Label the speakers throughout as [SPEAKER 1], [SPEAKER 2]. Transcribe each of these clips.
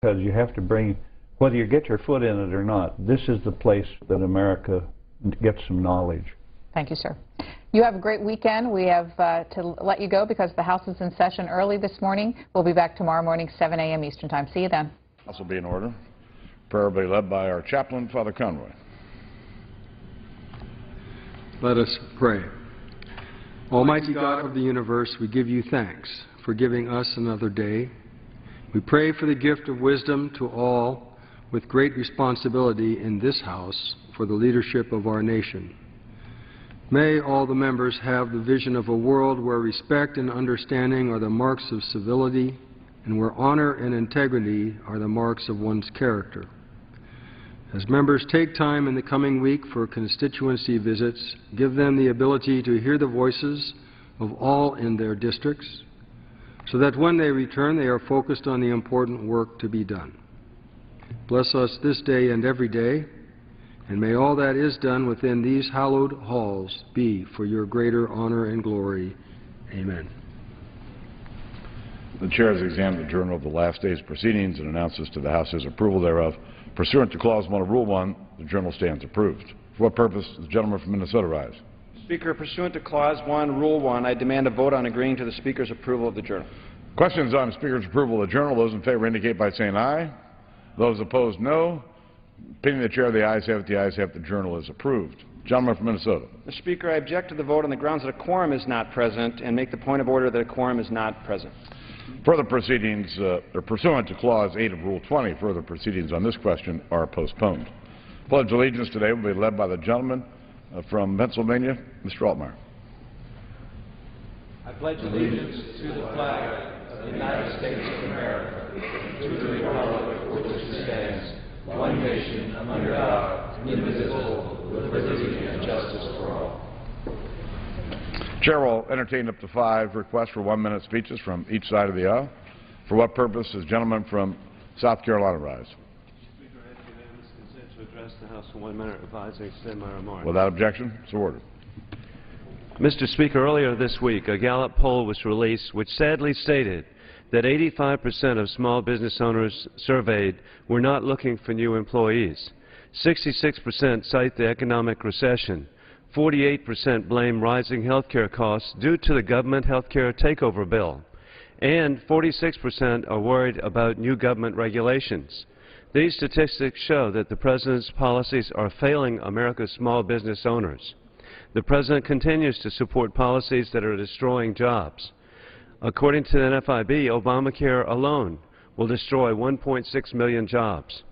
[SPEAKER 1] because you have to bring, whether you get your foot in it or not, this is the place that America gets some knowledge.
[SPEAKER 2] Thank you, sir. You have a great weekend. We have to let you go because the House is in session early this morning. We'll be back tomorrow morning, 7 a.m. Eastern Time. See you then.
[SPEAKER 3] House will be in order. Prayer will be led by our chaplain, Father Conroy.
[SPEAKER 4] Let us pray. Almighty God of the universe, we give you thanks for giving us another day. We pray for the gift of wisdom to all with great responsibility in this House for the leadership of our nation. May all the members have the vision of a world where respect and understanding are the marks of civility and where honor and integrity are the marks of one's character. As members take time in the coming week for constituency visits, give them the ability to hear the voices of all in their districts, so that when they return, they are focused on the important work to be done. Bless us this day and every day, and may all that is done within these hallowed halls be for your greater honor and glory. Amen.
[SPEAKER 3] The Chair has examined the journal of the last day's proceedings and announces to the House his approval thereof. Pursuant to Clause 1 of Rule 1, the journal stands approved. For what purpose does the gentleman from Minnesota rise?
[SPEAKER 5] Speaker, pursuant to Clause 1, Rule 1, I demand a vote on agreeing to the Speaker's approval of the journal.
[SPEAKER 3] Questions on the Speaker's approval of the journal. Those in favor indicate by saying aye. Those opposed, no. Opinion of the Chair, the ayes have it. The ayes have it. The journal is approved. Gentleman from Minnesota.
[SPEAKER 5] Mr. Speaker, I object to the vote on the grounds that a quorum is not present and make the point of order that a quorum is not present.
[SPEAKER 3] Further proceedings, pursuant to Clause 8 of Rule 20, further proceedings on this question are postponed. Pledge of allegiance today will be led by the gentleman from Pennsylvania, Mr. Altmaier.
[SPEAKER 6] I pledge allegiance to the flag of the United States of America, to the republic for which it stands, one nation, under God, indivisible, with liberty and justice for all.
[SPEAKER 3] Chair will entertain up to 5 requests for 1-minute speeches from each side of the aisle. For what purpose does the gentleman from South Carolina rise?
[SPEAKER 7] Speaker, I have unanimous consent to address the House for 1 minute. Revise and extend my remarks.
[SPEAKER 3] Without objection, so ordered.
[SPEAKER 7] Mr. Speaker, earlier this week, a Gallup poll was released which sadly stated that 85% of small business owners surveyed were not looking for new employees. 66% cite the economic recession. 48% blame rising health care costs due to the government health care takeover bill. And 46% are worried about new government regulations. These statistics show that the President's policies are failing America's small business owners. The President continues to support policies that are destroying jobs. According to the NFIB, Obamacare alone will destroy 1.6 million jobs.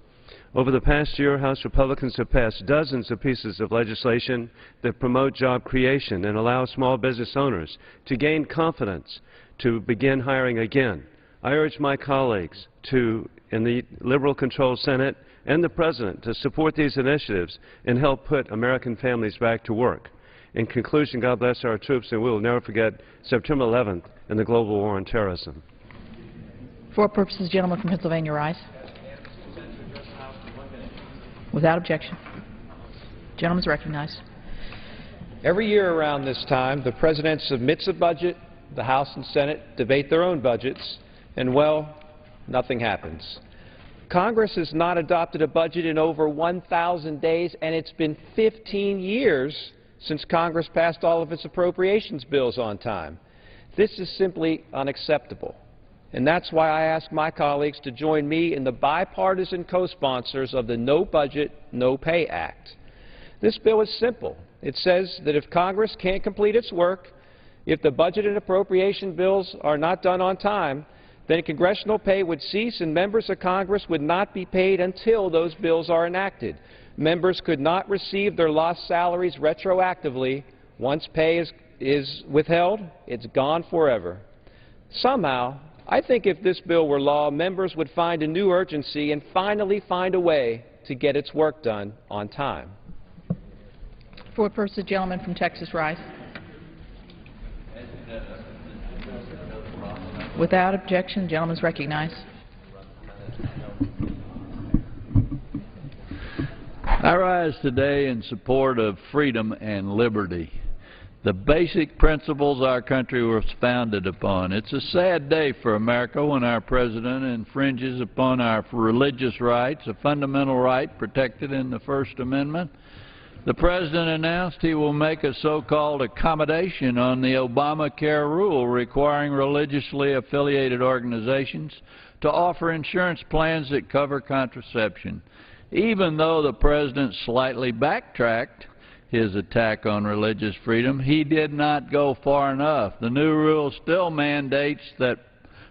[SPEAKER 7] Over the past year, House Republicans have passed dozens of pieces of legislation that promote job creation and allow small business owners to gain confidence to begin hiring again. I urge my colleagues in the liberal-controlled Senate and the President to support these initiatives and help put American families back to work. In conclusion, God bless our troops, and we will never forget September 11th and the global war on terrorism.
[SPEAKER 2] For what purposes, the gentleman from Pennsylvania rise? Without objection. The gentleman is recognized.
[SPEAKER 8] Every year around this time, the President submits a budget, the House and Senate debate their own budgets, and, well, nothing happens. Congress has not adopted a budget in over 1,000 days, and it's been 15 years since Congress passed all of its appropriations bills on time. This is simply unacceptable. And that's why I ask my colleagues to join me in the bipartisan co-sponsors of the No Budget, No Pay Act. This bill is simple. It says that if Congress can't complete its work, if the budget and appropriation bills are not done on time, then congressional pay would cease and members of Congress would not be paid until those bills are enacted. Members could not receive their lost salaries retroactively. Once pay is withheld, it's gone forever. Somehow, I think if this bill were law, members would find a new urgency and finally find a way to get its work done on time.
[SPEAKER 2] For what purpose, the gentleman from Texas rise? Without objection, the gentleman is recognized.
[SPEAKER 9] I rise today in support of freedom and liberty. the basic principles our country was founded upon. It's a sad day for America when our president infringes upon our religious rights, a fundamental right protected in the First Amendment. The president announced he will make a so-called accommodation on the Obamacare rule requiring religiously affiliated organizations to offer insurance plans that cover contraception. Even though the president slightly backtracked his attack on religious freedom, he did not go far enough. The new rule still mandates that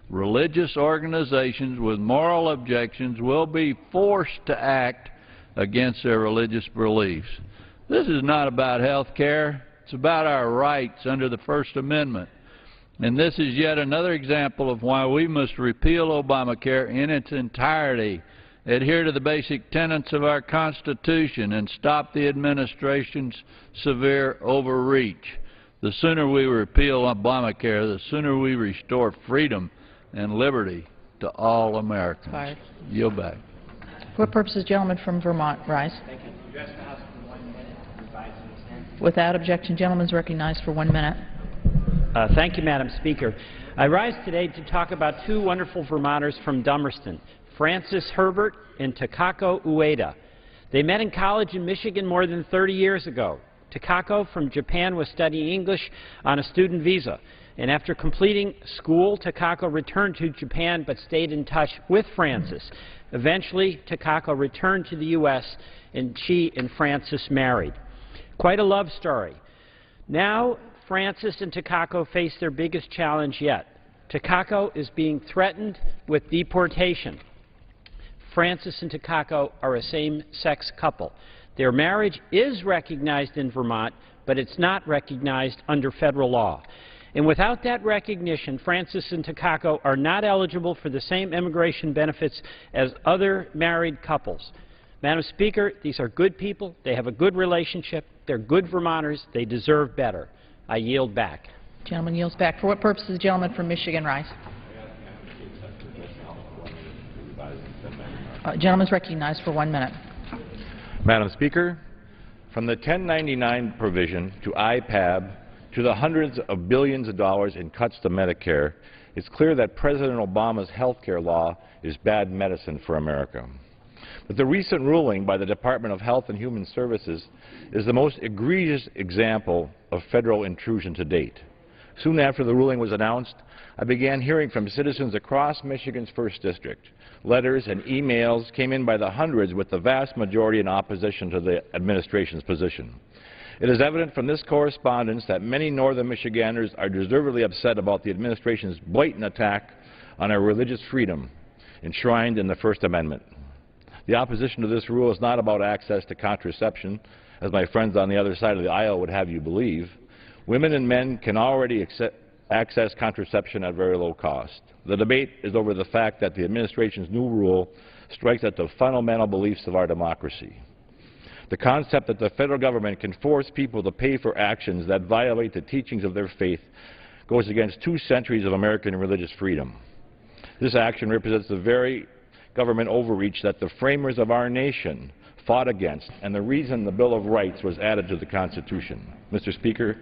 [SPEAKER 9] religious organizations with moral objections will be forced to act against their religious beliefs. This is not about health care. It's about our rights under the First Amendment. And this is yet another example of why we must repeal Obamacare in its entirety, adhere to the basic tenets of our Constitution, and stop the administration's severe overreach. The sooner we repeal Obamacare, the sooner we restore freedom and liberty to all Americans. Yield back.
[SPEAKER 10] For what purposes, gentleman from Vermont, rise.
[SPEAKER 5] Thank you. Address the House in 1 minute.
[SPEAKER 10] Without objection, gentleman is recognized for 1 minute.
[SPEAKER 11] Thank you, Madam Speaker. I rise today to talk about two wonderful Vermonters from Dummerston, Francis Herbert and Takako Ueda. They met in college in Michigan more than 30 years ago. Takako from Japan was studying English on a student visa, and after completing school, Takako returned to Japan but stayed in touch with Francis. Eventually, Takako returned to the U.S., and she and Francis married. Quite a love story. Now, Francis and Takako face their biggest challenge yet. Takako is being threatened with deportation. Francis and Takako are a same-sex couple. Their marriage is recognized in Vermont, but it's not recognized under federal law. And without that recognition, Francis and Takako are not eligible for the same immigration benefits as other married couples. Madam Speaker, these are good people. They have a good relationship. They're good Vermonters. They deserve better. I yield back.
[SPEAKER 10] Gentleman yields back. For what purposes, gentleman from Michigan, rise. Gentleman is recognized for 1 minute.
[SPEAKER 12] Madam Speaker, from the 1099 provision to IPAB to the hundreds of billions of dollars in cuts to Medicare, it's clear that President Obama's health care law is bad medicine for America. But the recent ruling by the Department of Health and Human Services is the most egregious example of federal intrusion to date. Soon after the ruling was announced, I began hearing from citizens across Michigan's 1st District. Letters and emails came in by the hundreds, with the vast majority in opposition to the administration's position. It is evident from this correspondence that many northern Michiganders are deservedly upset about the administration's blatant attack on our religious freedom enshrined in the First Amendment. The opposition to this rule is not about access to contraception, as my friends on the other side of the aisle would have you believe. Women and men can already access contraception at very low cost. The debate is over the fact that the administration's new rule strikes at the fundamental beliefs of our democracy. The concept that the federal government can force people to pay for actions that violate the teachings of their faith goes against 2 centuries of American religious freedom. This action represents the very government overreach that the framers of our nation fought against, and the reason the Bill of Rights was added to the Constitution. Mr. Speaker,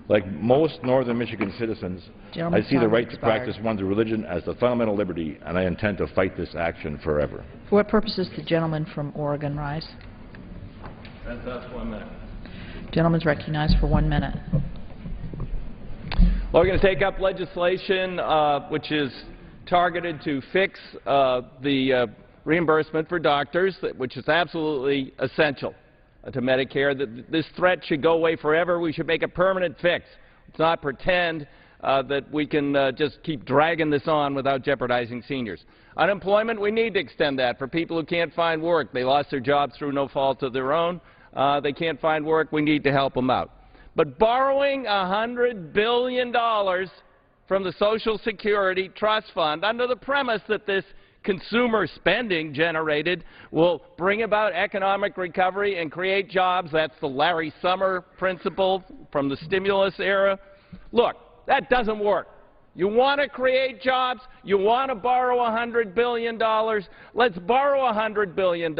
[SPEAKER 12] like most northern Michigan citizens, I see the right to practice one's religion as a fundamental liberty, and I intend to fight this action forever.
[SPEAKER 10] For what purposes, the gentleman from Oregon, rise.
[SPEAKER 6] That's 1 minute.
[SPEAKER 10] Gentleman is recognized for 1 minute.
[SPEAKER 13] Well, we're going to take up legislation which is targeted to fix the reimbursement for doctors, which is absolutely essential to Medicare. This threat should go away forever. We should make a permanent fix. Let's not pretend that we can just keep dragging this on without jeopardizing seniors. Unemployment, we need to extend that for people who can't find work. They lost their jobs through no fault of their own. They can't find work. We need to help them out. But borrowing $100 billion from the Social Security Trust Fund under the premise that this consumer spending generated will bring about economic recovery and create jobs. That's the Larry Summer principle from the stimulus era. Look, that doesn't work. You want to create jobs? You want to borrow $100 billion? Let's borrow $100 billion.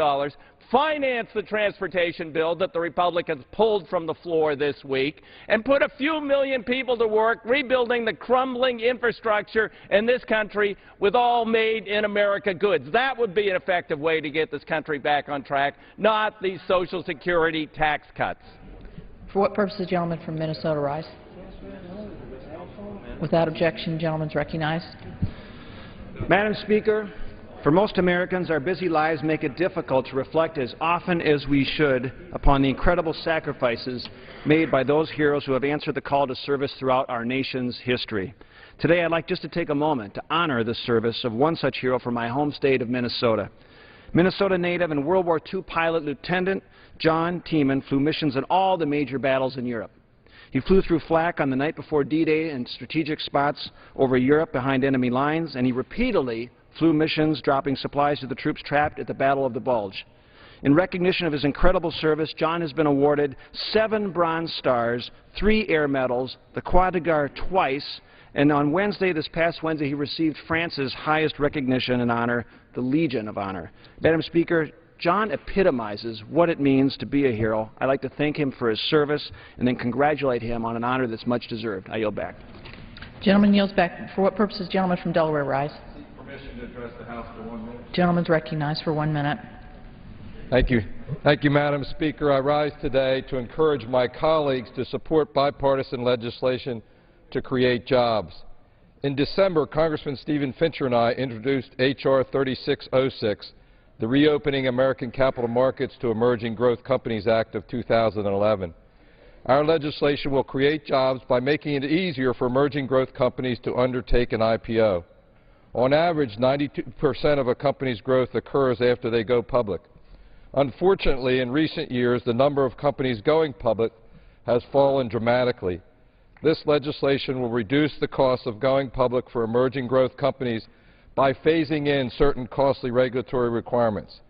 [SPEAKER 13] Finance the transportation bill that the Republicans pulled from the floor this week, and put a few million people to work rebuilding the crumbling infrastructure in this country with all made-in-America goods. That would be an effective way to get this country back on track, not these Social Security tax cuts.
[SPEAKER 10] For what purpose the gentleman from Minnesota rise? Without objection, the gentleman is recognized.
[SPEAKER 5] Madam Speaker, for most Americans, our busy lives make it difficult to reflect as often as we should upon the incredible sacrifices made by those heroes who have answered the call to service throughout our nation's history. Today, I'd like just to take a moment to honor the service of one such hero from my home state of Minnesota. Minnesota native and World War II pilot Lieutenant John Tiemann flew missions in all the major battles in Europe. He flew through flak on the night before D-Day in strategic spots over Europe behind enemy lines, and he repeatedly flew missions dropping supplies to the troops trapped at the Battle of the Bulge. In recognition of his incredible service, John has been awarded 7 Bronze Stars, 3 Air Medals, the Croix de Guerre twice, and on this past Wednesday, he received France's highest recognition and honor, the Legion of Honor. Madam Speaker, John epitomizes what it means to be a hero. I'd like to thank him for his service and then congratulate him on an honor that's much deserved. I yield back.
[SPEAKER 10] Gentleman yields back. For what purposes, gentleman from Delaware rise?
[SPEAKER 6] Permission to address the House for 1 minute.
[SPEAKER 10] Gentleman is recognized for 1 minute.
[SPEAKER 14] Thank you. Thank you, Madam Speaker. I rise today to encourage my colleagues to support bipartisan legislation to create jobs. In December, Congressman Stephen Fincher and I introduced H.R. 3606, the Reopening American Capital Markets to Emerging Growth Companies Act of 2011. Our legislation will create jobs by making it easier for emerging growth companies to undertake an IPO. On average, 92% of a company's growth occurs after they go public. Unfortunately, in recent years, the number of companies going public has fallen dramatically. This legislation will reduce the cost of going public for emerging growth companies by phasing in certain costly regulatory requirements.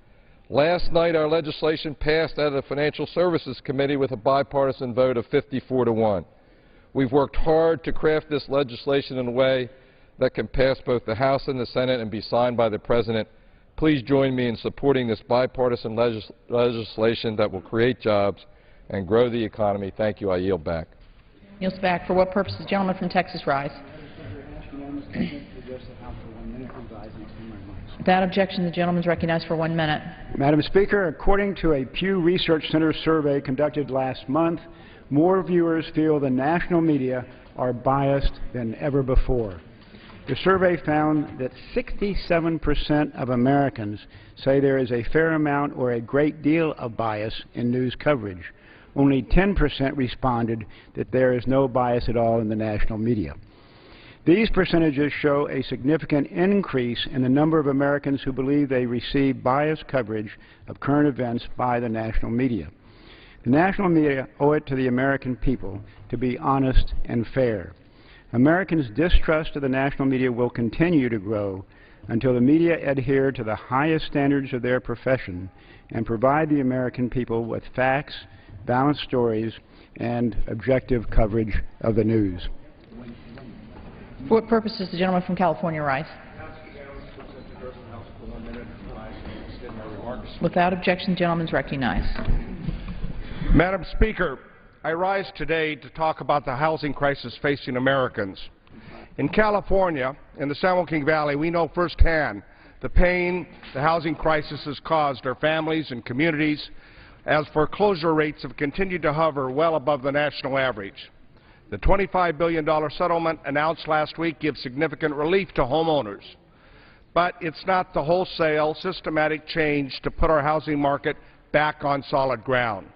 [SPEAKER 14] Last night, our legislation passed out of the Financial Services Committee with a bipartisan vote of 54-1. We've worked hard to craft this legislation in a way that can pass both the House and the Senate and be signed by the President. Please join me in supporting this bipartisan legislation that will create jobs and grow the economy. Thank you. I yield back.
[SPEAKER 10] Yields back. For what purpose the gentleman from Texas rise? Without objection, the gentleman is recognized for 1 minute.
[SPEAKER 15] Madam Speaker, according to a Pew Research Center survey conducted last month, more viewers feel the national media are biased than ever before. The survey found that 67% of Americans say there is a fair amount or a great deal of bias in news coverage. Only 10% responded that there is no bias at all in the national media. These percentages show a significant increase in the number of Americans who believe they receive biased coverage of current events by the national media. The national media owe it to the American people to be honest and fair. Americans' distrust of the national media will continue to grow until the media adhere to the highest standards of their profession and provide the American people with facts, balanced stories, and objective coverage of the news.
[SPEAKER 10] For what purpose does the gentleman from California rise? Without objection, the gentleman is recognized.
[SPEAKER 16] Madam Speaker, I rise today to talk about the housing crisis facing Americans. In California, in the San Joaquin Valley, we know firsthand the pain the housing crisis has caused our families and communities, as foreclosure rates have continued to hover well above the national average. The $25 billion settlement announced last week gives significant relief to homeowners. But it's not the wholesale, systematic change to put our housing market back on solid ground.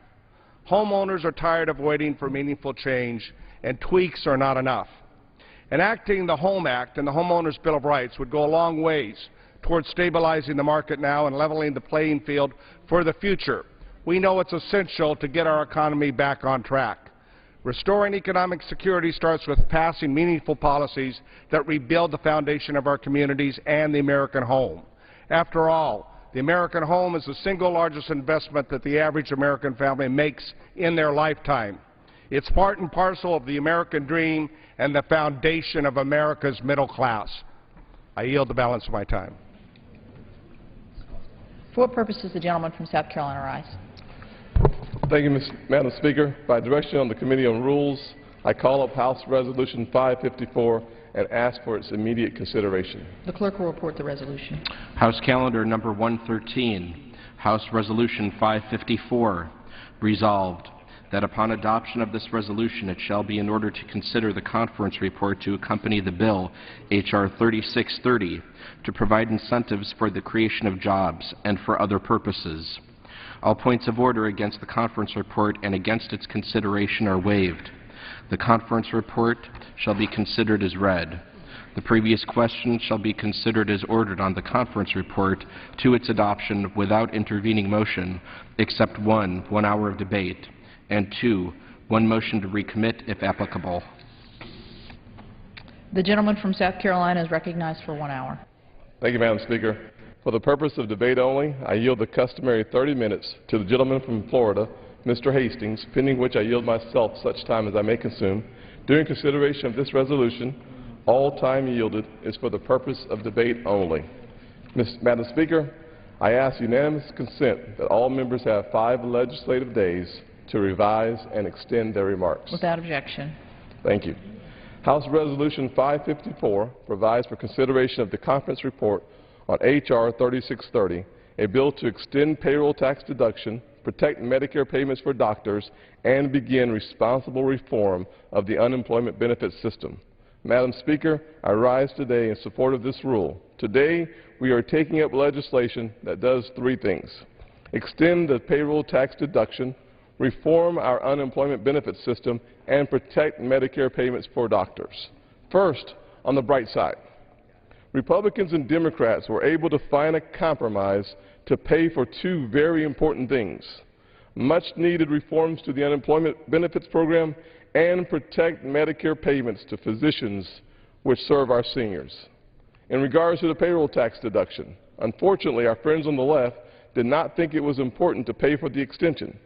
[SPEAKER 16] Homeowners are tired of waiting for meaningful change, and tweaks are not enough. Enacting the HOME Act and the Homeowners Bill of Rights would go a long ways towards stabilizing the market now and leveling the playing field for the future. We know it's essential to get our economy back on track. Restoring economic security starts with passing meaningful policies that rebuild the foundation of our communities and the American home. After all, the American home is the single largest investment that the average American family makes in their lifetime. It's part and parcel of the American dream and the foundation of America's middle class. I yield the balance of my time.
[SPEAKER 10] For what purpose does the gentleman from South Carolina rise?
[SPEAKER 17] Thank you, Madam Speaker. By direction of the Committee on Rules, I call up House Resolution 554 and ask for its immediate consideration.
[SPEAKER 10] The clerk will report the resolution.
[SPEAKER 18] House Calendar Number 113, House Resolution 554, resolved that upon adoption of this resolution it shall be in order to consider the conference report to accompany the bill, H.R. 3630, to provide incentives for the creation of jobs and for other purposes. All points of order against the conference report and against its consideration are waived. The conference report shall be considered as read. The previous question shall be considered as ordered on the conference report to its adoption without intervening motion, except 1 hour of debate, and 2, 1 motion to recommit if applicable.
[SPEAKER 10] The gentleman from South Carolina is recognized for 1 hour.
[SPEAKER 17] Thank you, Madam Speaker. For the purpose of debate only, I yield the customary 30 minutes to the gentleman from Florida, Mr. Hastings, pending which I yield myself such time as I may consume. During consideration of this resolution, all time yielded is for the purpose of debate only. Madam Speaker, I ask unanimous consent that all members have 5 legislative days to revise and extend their remarks.
[SPEAKER 10] Without objection.
[SPEAKER 17] Thank you. House Resolution 554 provides for consideration of the conference report on H.R. 3630, a bill to extend payroll tax deduction, protect Medicare payments for doctors, and begin responsible reform of the unemployment benefits system. Madam Speaker, I rise today in support of this rule. Today, we are taking up legislation that does 3 things: extend the payroll tax deduction, reform our unemployment benefits system, and protect Medicare payments for doctors. First, on the bright side, Republicans and Democrats were able to find a compromise to pay for 2 very important things: much-needed reforms to the unemployment benefits program and protect Medicare payments to physicians which serve our seniors. In regards to the payroll tax deduction, unfortunately, our friends on the left did not think it was important to pay for the extension.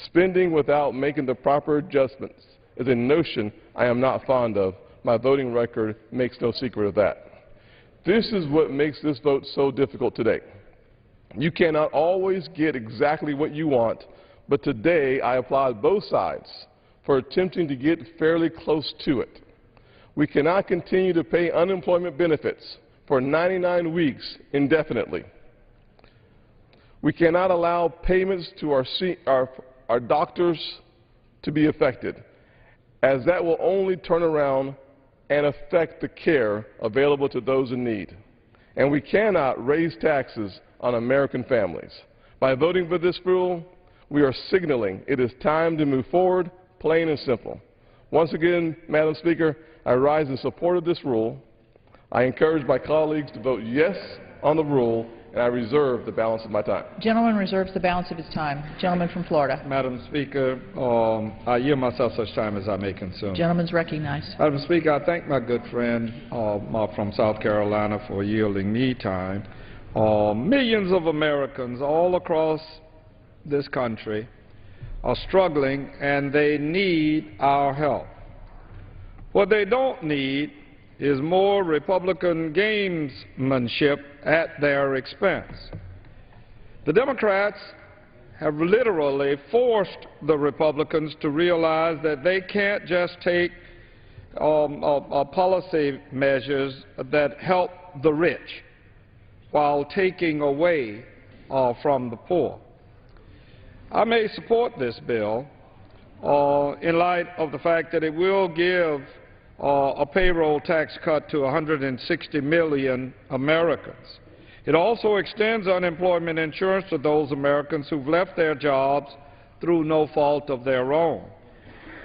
[SPEAKER 17] Spending without making the proper adjustments is a notion I am not fond of. My voting record makes no secret of that. This is what makes this vote so difficult today. You cannot always get exactly what you want, but today I applaud both sides for attempting to get fairly close to it. We cannot continue to pay unemployment benefits for 99 weeks indefinitely. We cannot allow payments to our doctors to be affected, as that will only turn around and affect the care available to those in need. And we cannot raise taxes on American families. By voting for this rule, we are signaling it is time to move forward, plain and simple. Once again, Madam Speaker, I rise in support of this rule. I encourage my colleagues to vote yes on the rule, and I reserve the balance of my time.
[SPEAKER 10] Gentleman reserves the balance of his time. Gentleman from Florida.
[SPEAKER 14] Madam Speaker, I yield myself such time as I may consume.
[SPEAKER 10] Gentleman's recognized.
[SPEAKER 14] Madam Speaker, I thank my good friend from South Carolina for yielding me time. Millions of Americans all across this country are struggling, and they need our help. What they don't need is more Republican gamesmanship at their expense. The Democrats have literally forced the Republicans to realize that they can't just take policy measures that help the rich while taking away from the poor. I may support this bill in light of the fact that it will give a payroll tax cut to 160 million Americans. It also extends unemployment insurance to those Americans who've left their jobs through no fault of their own.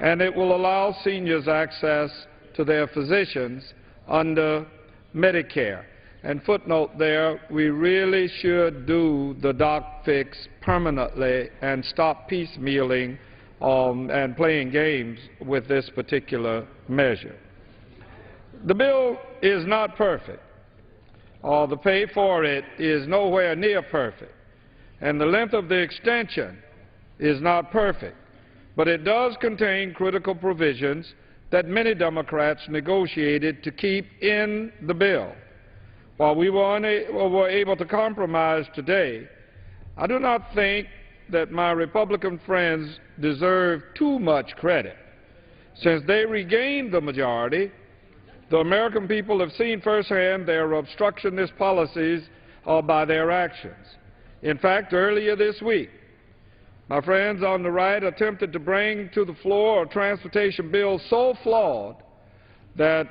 [SPEAKER 14] And it will allow seniors access to their physicians under Medicare. And footnote there, we really should do the doc fix permanently and stop piecemealing and playing games with this particular measure. The bill is not perfect. The pay for it is nowhere near perfect. And the length of the extension is not perfect.
[SPEAKER 19] but it does contain critical provisions that many Democrats negotiated to keep in the bill. While we were able to compromise today, I do not think that my Republican friends deserve too much credit. Since they regained the majority, the American people have seen firsthand their obstructionist policies by their actions. In fact, earlier this week, my friends on the right attempted to bring to the floor a transportation bill so flawed that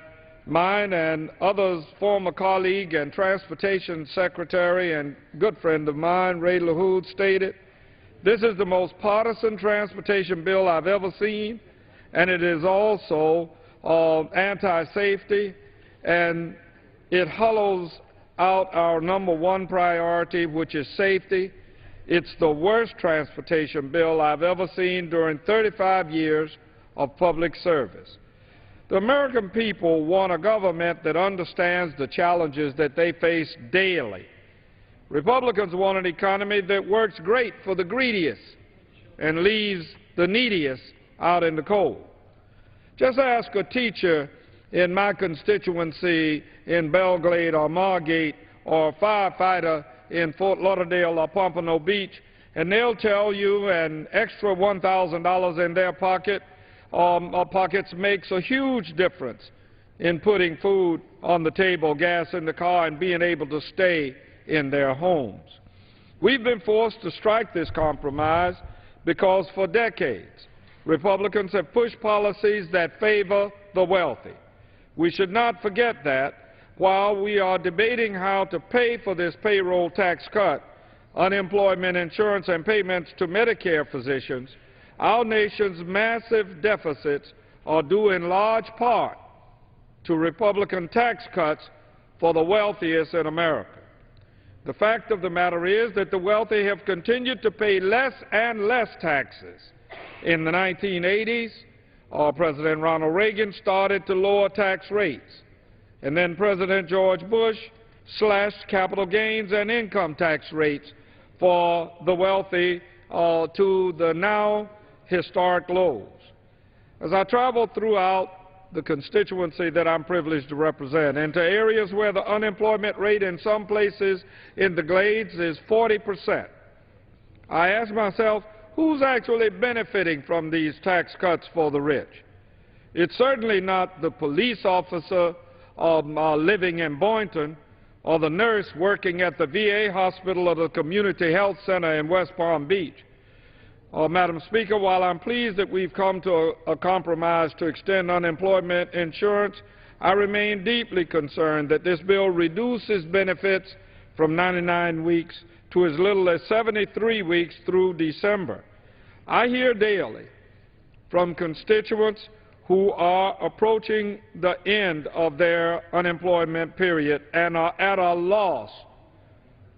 [SPEAKER 19] mine and others' former colleague and transportation secretary and good friend of mine, Ray LaHood, stated, "This is the most partisan transportation bill I've ever seen, and it is also anti-safety, and it hollows out our #1 priority, which is safety. It's the worst transportation bill I've ever seen during 35 years of public service." The American people want a government that understands the challenges that they face daily. Republicans want an economy that works great for the greediest and leaves the neediest out in the cold. Just ask a teacher in my constituency in Belgrade or Margate, or a firefighter in Fort Lauderdale or Pompano Beach, and they'll tell you an extra $1,000 in their pockets makes a huge difference in putting food on the table, gas in the car, and being able to stay in their homes. We've been forced to strike this compromise because for decades, Republicans have pushed policies that favor the wealthy. We should not forget that while we are debating how to pay for this payroll tax cut, unemployment insurance, and payments to Medicare physicians, our nation's massive deficits are due in large part to Republican tax cuts for the wealthiest in America. The fact of the matter is that the wealthy have continued to pay less and less taxes. In the 1980s, President Ronald Reagan started to lower tax rates, and then President George Bush slashed capital gains and income tax rates for the wealthy to the now historic lows. As I travel throughout the constituency that I'm privileged to represent, into areas where the unemployment rate in some places in the Glades is 40%, I ask myself, who's actually benefiting from these tax cuts for the rich? It's certainly not the police officer living in Boynton or the nurse working at the VA hospital or the community health center in West Palm Beach. Madam Speaker, while I'm pleased that we've come to a compromise to extend unemployment insurance, I remain deeply concerned that this bill reduces benefits from 99 weeks to as little as 73 weeks through December. I hear daily from constituents who are approaching the end of their unemployment period and are at a loss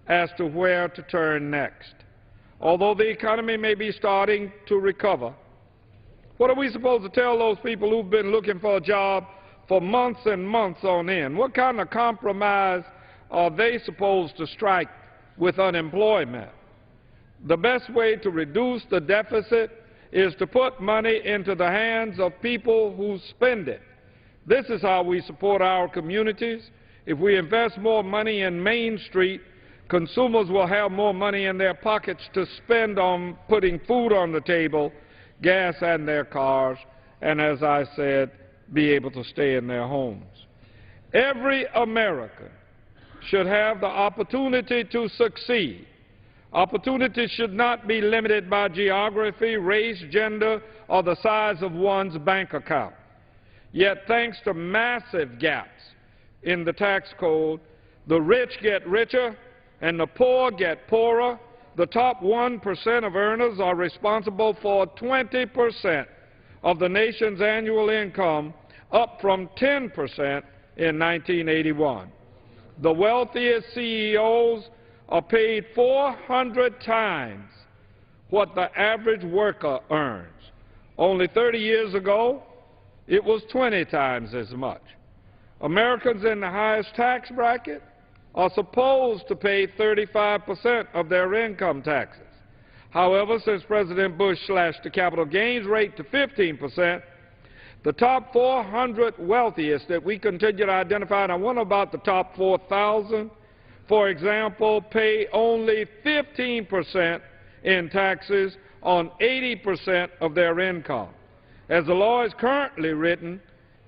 [SPEAKER 19] as to where to turn next. Although the economy may be starting to recover, what are we supposed to tell those people who've been looking for a job for months and months on end? What kind of compromise are they supposed to strike with unemployment? The best way to reduce the deficit is to put money into the hands of people who spend it. This is how we support our communities. If we invest more money in Main Street, consumers will have more money in their pockets to spend on putting food on the table, gas in their cars, and, as I said, be able to stay in their homes. Every American should have the opportunity to succeed. Opportunity should not be limited by geography, race, gender, or the size of one's bank account. Yet, thanks to massive gaps in the tax code, the rich get richer and the poor get poorer. The top 1% of earners are responsible for 20% of the nation's annual income, up from 10% in 1981. The wealthiest CEOs are paid 400 times what the average worker earns. Only 30 years ago, it was 20 times as much. Americans in the highest tax bracket are supposed to pay 35% of their income taxes. However, since President Bush slashed the capital gains rate to 15%, the top 400 wealthiest that we continue to identify, and I wonder about the top 4,000, for example, pay only 15% in taxes on 80% of their income. As the law is currently written,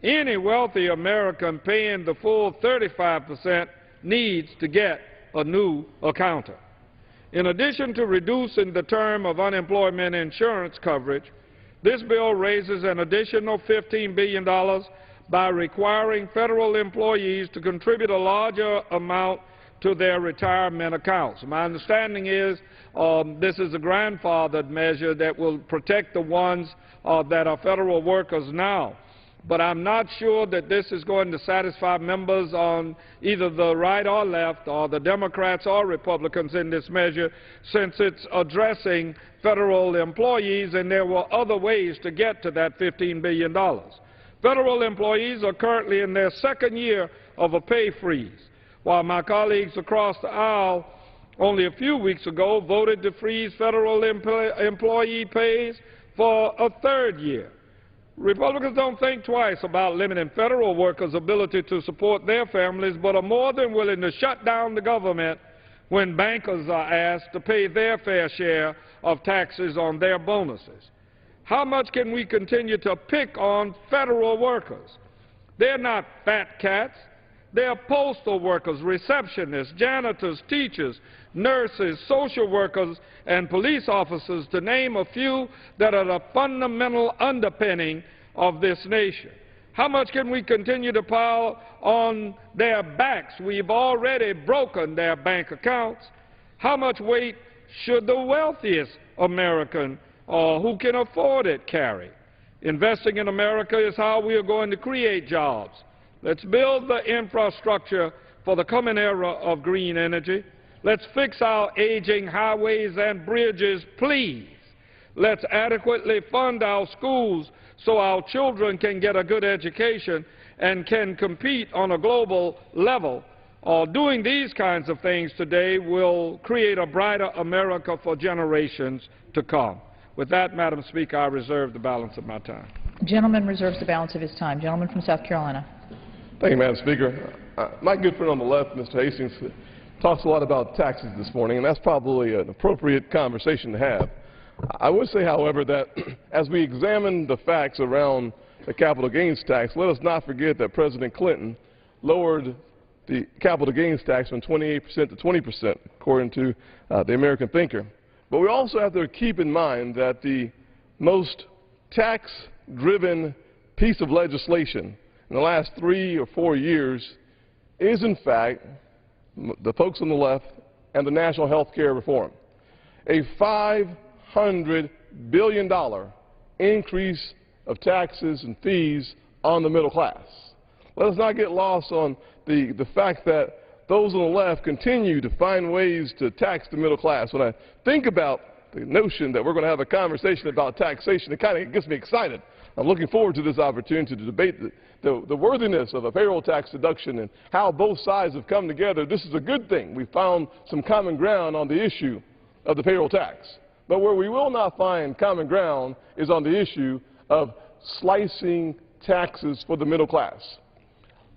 [SPEAKER 19] any wealthy American paying the full 35% needs to get a new accountant. In addition to reducing the term of unemployment insurance coverage, this bill raises an additional $15 billion by requiring federal employees to contribute a larger amount to their retirement accounts. My understanding is this is a grandfathered measure that will protect the ones that are federal workers now. But I'm not sure that this is going to satisfy members on either the right or left, or the Democrats or Republicans in this measure, since it's addressing federal employees, and there were other ways to get to that $15 billion. Federal employees are currently in their second year of a pay freeze, while my colleagues across the aisle only a few weeks ago voted to freeze federal employee pays for a third year. Republicans don't think twice about limiting federal workers' ability to support their families, but are more than willing to shut down the government when bankers are asked to pay their fair share of taxes on their bonuses. How much can we continue to pick on federal workers? They're not fat cats. They're postal workers, receptionists, janitors, teachers, nurses, social workers, and police officers, to name a few that are the fundamental underpinning of this nation. How much can we continue to pile on their backs? We've already broken their bank accounts. How much weight should the wealthiest American who can afford it carry? Investing in America is how we are going to create jobs. Let's build the infrastructure for the coming era of green energy. Let's fix our aging highways and bridges, please. Let's adequately fund our schools so our children can get a good education and can compete on a global level. Doing these kinds of things today will create a brighter America for generations to come. With that, Madam Speaker, I reserve the balance of my time.
[SPEAKER 10] The gentleman reserves the balance of his time. Gentleman from South Carolina.
[SPEAKER 17] Thank you, Madam Speaker. My good friend on the left, Mr. Hastings, talks a lot about taxes this morning, and that's probably an appropriate conversation to have. I would say, however, that as we examine the facts around the capital gains tax, let us not forget that President Clinton lowered the capital gains tax from 28% to 20%, according to the American Thinker. But we also have to keep in mind that the most tax-driven piece of legislation in the last 3 or 4 years is, in fact, the folks on the left and the national health care reform. A $500 billion increase of taxes and fees on the middle class. Let us not get lost on the fact that those on the left continue to find ways to tax the middle class. When I think about the notion that we're going to have a conversation about taxation, it kind of gets me excited. I'm looking forward to this opportunity to debate the worthiness of a payroll tax deduction and how both sides have come together. This is a good thing. We found some common ground on the issue of the payroll tax. But where we will not find common ground is on the issue of slicing taxes for the middle class.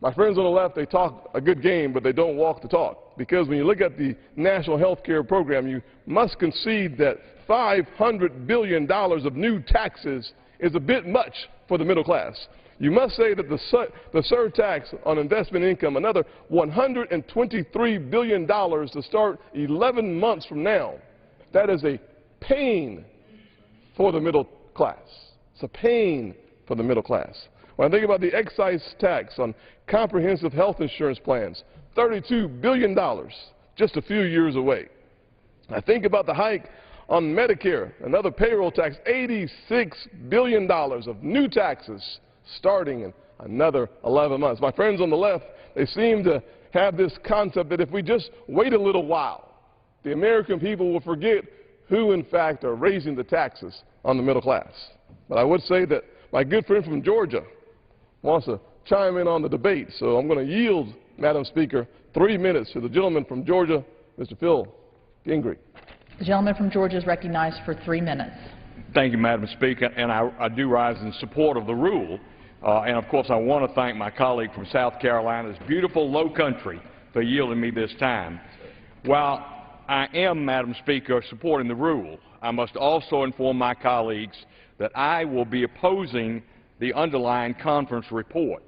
[SPEAKER 17] My friends on the left, they talk a good game, but they don't walk the talk. Because when you look at the national health care program, you must concede that $500 billion of new taxes is a bit much for the middle class. You must say that the surtax on investment income, another $123 billion to start 11 months from now, that is a pain for the middle class. It's a pain for the middle class. When I think about the excise tax on comprehensive health insurance plans, $32 billion just a few years away. I think about the hike on Medicare, another payroll tax, $86 billion of new taxes starting in another 11 months. My friends on the left, they seem to have this concept that if we just wait a little while, the American people will forget who, in fact, are raising the taxes on the middle class. But I would say that my good friend from Georgia wants to chime in on the debate, so I'm going to yield, Madam Speaker, 3 minutes to the gentleman from Georgia, Mr. Phil Gingrich.
[SPEAKER 10] The gentleman from Georgia is recognized for 3 minutes.
[SPEAKER 12] Thank you, Madam Speaker, and I do rise in support of the rule. And of course, I want to thank my colleague from South Carolina's beautiful low country for yielding me this time. While I am, Madam Speaker, supporting the rule, I must also inform my colleagues that I will be opposing the underlying conference report.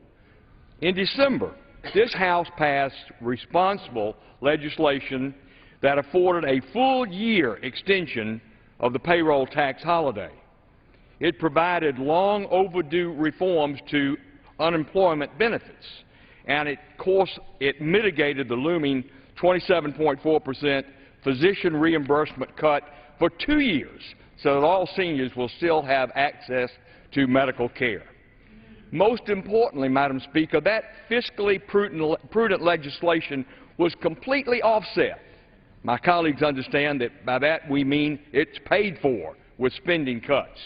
[SPEAKER 12] In December, this House passed responsible legislation that afforded a full-year extension of the payroll tax holiday. It provided long overdue reforms to unemployment benefits, and of course it mitigated the looming 27.4% physician reimbursement cut for 2 years so that all seniors will still have access to medical care. Most importantly, Madam Speaker, that fiscally prudent legislation was completely offset. My colleagues understand that by that we mean it's paid for with spending cuts.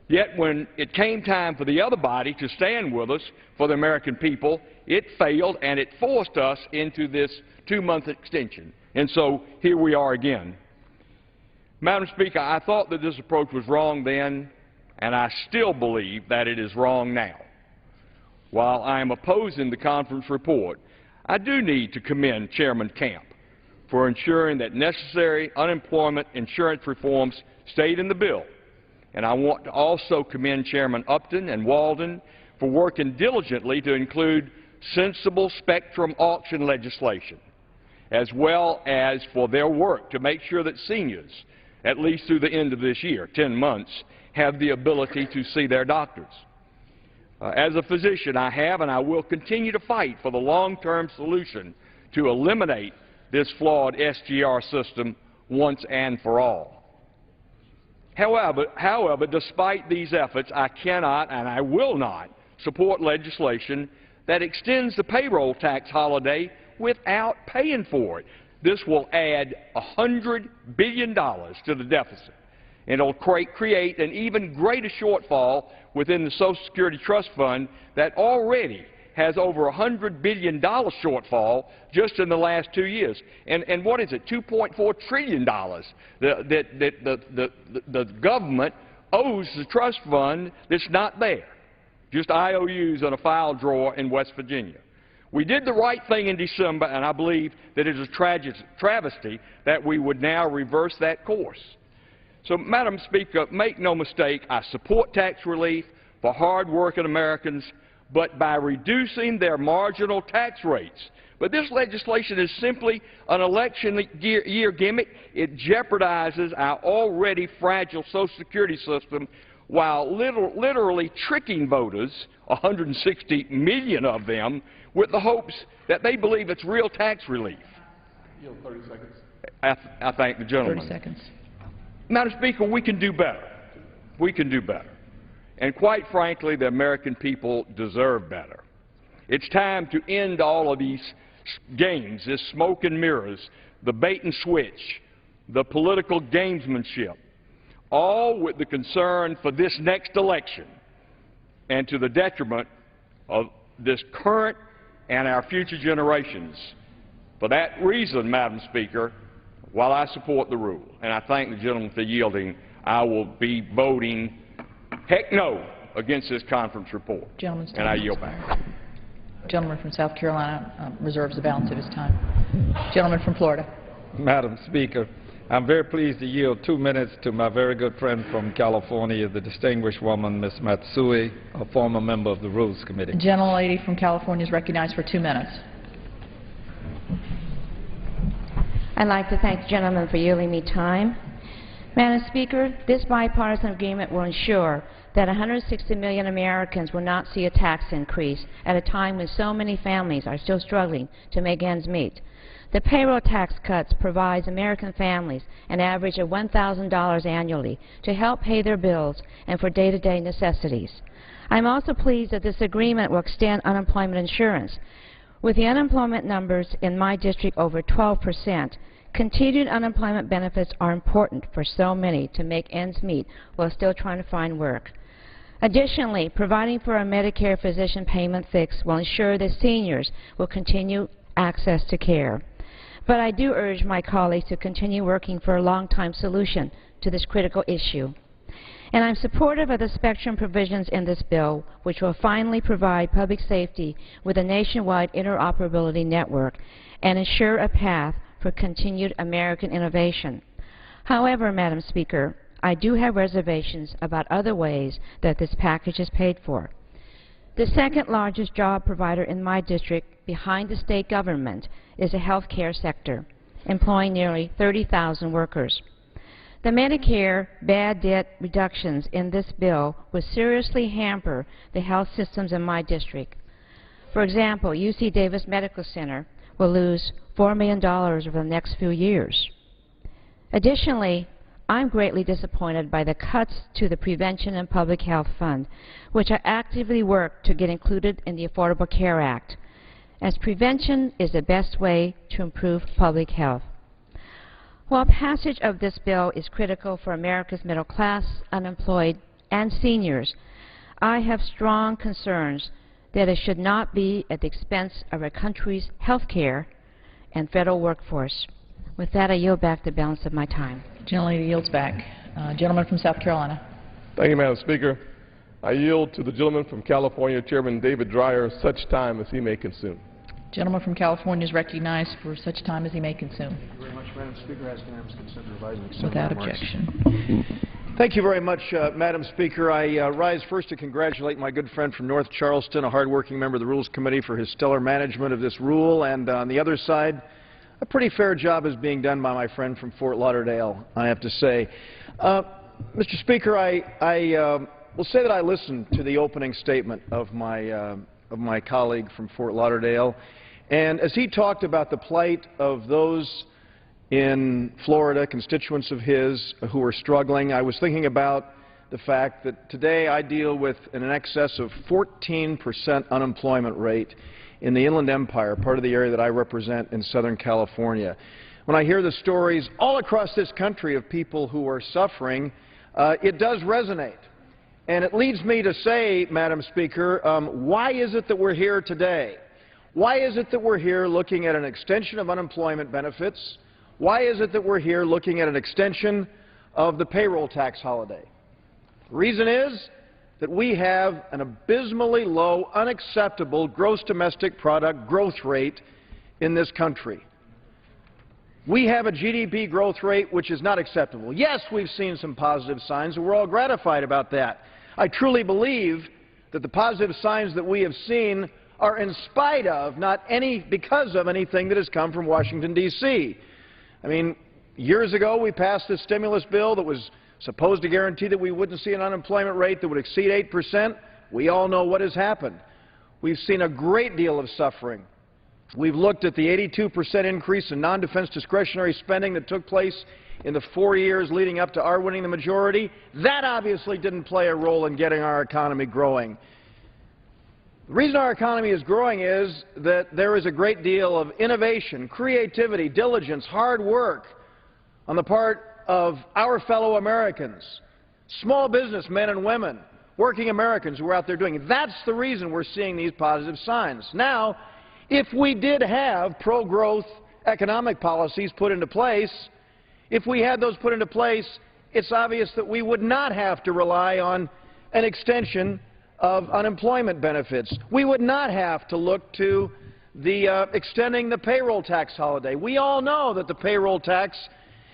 [SPEAKER 12] Yet when it came time for the other body to stand with us for the American people, it failed and it forced us into this 2-month extension. And so here we are again. Madam Speaker, I thought that this approach was wrong then, and I still believe that it is wrong now. While I am opposing the conference report, I do need to commend Chairman Camp for ensuring that necessary unemployment insurance reforms stayed in the bill. And I want to also commend Chairman Upton and Walden for working diligently to include sensible spectrum auction legislation, as well as for their work to make sure that seniors, at least through the end of this year, 10 months, have the ability to see their doctors. As a physician, I have and I will continue to fight for the long-term solution to eliminate this flawed SGR system once and for all. However, despite these efforts, I cannot and I will not support legislation that extends the payroll tax holiday without paying for it. This will add $100 billion to the deficit, and it will create an even greater shortfall within the Social Security Trust Fund that already has over $100 billion shortfall just in the last 2 years. And what is it, $2.4 trillion that the government owes the trust fund that's not there, just IOUs in a file drawer in West Virginia. We did the right thing in December, and I believe that it is a travesty that we would now reverse that course. So, Madam Speaker, make no mistake, I support tax relief for hard-working Americans, but by reducing their marginal tax rates. But this legislation is simply an election year gimmick. It jeopardizes our already fragile Social Security system while literally tricking voters, 160 million of them, with the hopes that they believe it's real tax relief.
[SPEAKER 17] 30 seconds.
[SPEAKER 12] I thank the gentleman.
[SPEAKER 10] 30 seconds.
[SPEAKER 12] Madam Speaker, we can do better. We can do better. And quite frankly, the American people deserve better. It's time to end all of these games, this smoke and mirrors, the bait and switch, the political gamesmanship, all with the concern for this next election and to the detriment of this current and our future generations. For that reason, Madam Speaker, while I support the rule, and I thank the gentleman for yielding, I will be voting heck no against this conference report.
[SPEAKER 10] Gentleman's time
[SPEAKER 12] and I
[SPEAKER 10] has
[SPEAKER 12] yield
[SPEAKER 10] expired.
[SPEAKER 12] back.
[SPEAKER 10] Gentleman from South Carolina reserves the balance of his time. Gentleman from Florida.
[SPEAKER 20] Madam Speaker, I'm very pleased to yield 2 minutes to my very good friend from California, the distinguished woman, Ms. Matsui, a former member of the Rules Committee.
[SPEAKER 10] The gentlelady from California is recognized for 2 minutes.
[SPEAKER 21] I'd like to thank the gentleman for yielding me time. Madam Speaker, this bipartisan agreement will ensure that 160 million Americans will not see a tax increase at a time when so many families are still struggling to make ends meet. The payroll tax cuts provides American families an average of $1,000 annually to help pay their bills and for day-to-day necessities. I'm also pleased that this agreement will extend unemployment insurance. With the unemployment numbers in my district over 12%, continued unemployment benefits are important for so many to make ends meet while still trying to find work. Additionally, providing for a Medicare physician payment fix will ensure that seniors will continue access to care. But I do urge my colleagues to continue working for a long-time solution to this critical issue. And I'm supportive of the spectrum provisions in this bill, which will finally provide public safety with a nationwide interoperability network and ensure a path for continued American innovation. However, Madam Speaker, I do have reservations about other ways that this package is paid for. The second largest job provider in my district, behind the state government, is the health care sector, employing nearly 30,000 workers. The Medicare bad debt reductions in this bill will seriously hamper the health systems in my district. For example, UC Davis Medical Center will lose $4 million over the next few years. Additionally, I'm greatly disappointed by the cuts to the Prevention and Public Health Fund, which I actively work to get included in the Affordable Care Act, as prevention is the best way to improve public health. While passage of this bill is critical for America's middle class, unemployed, and seniors, I have strong concerns that it should not be at the expense of our country's health care and federal workforce. With that, I yield back the balance of my time.
[SPEAKER 10] Gentlelady yields back. Gentleman from South Carolina.
[SPEAKER 17] Thank you, Madam Speaker. I yield to the gentleman from California, Chairman David Dreyer, such time as he may consume.
[SPEAKER 10] Gentleman from California is recognized for such time as he may consume.
[SPEAKER 5] Thank you very much, Madam Speaker. Ask unanimous consent to revise and extend
[SPEAKER 10] Without
[SPEAKER 5] remarks.
[SPEAKER 10] objection.
[SPEAKER 5] Thank you very much, Madam Speaker. I rise first to congratulate my good friend from North Charleston, a hardworking member of the Rules Committee, for his stellar management of this rule, and on the other side, a pretty fair job is being done by my friend from Fort Lauderdale, I have to say. Mr. Speaker, I will say that I listened to the opening statement of my colleague from Fort Lauderdale, and as he talked about the plight of those in Florida, constituents of his who are struggling, I was thinking about the fact that today I deal with an excess of 14% unemployment rate in the Inland Empire, part of the area that I represent in Southern California. When I hear the stories all across this country of people who are suffering, it does resonate. And it leads me to say, Madam Speaker, why is it that we're here today? Why is it that we're here looking at an extension of unemployment benefits? Why is it that we're here looking at an extension of the payroll tax holiday? The reason is that we have an abysmally low, unacceptable gross domestic product growth rate in this country. We have a GDP growth rate which is not acceptable. Yes, we've seen some positive signs, and we're all gratified about that. I truly believe that the positive signs that we have seen are in spite of, not because of anything that has come from Washington, D.C. I mean, years ago we passed this stimulus bill that was supposed to guarantee that we wouldn't see an unemployment rate that would exceed 8%. We all know what has happened. We've seen a great deal of suffering. We've looked at the 82% increase in non-defense discretionary spending that took place in the 4 years leading up to our winning the majority. That obviously didn't play a role in getting our economy growing. The reason our economy is growing is that there is a great deal of innovation, creativity, diligence, hard work on the part of our fellow Americans, small business men and women, working Americans who are out there doing it. That's the reason we're seeing these positive signs. Now, if we did have pro-growth economic policies put into place, if we had those put into place, it's obvious that we would not have to rely on an extension of unemployment benefits. We would not have to look to the extending the payroll tax holiday. We all know that the payroll tax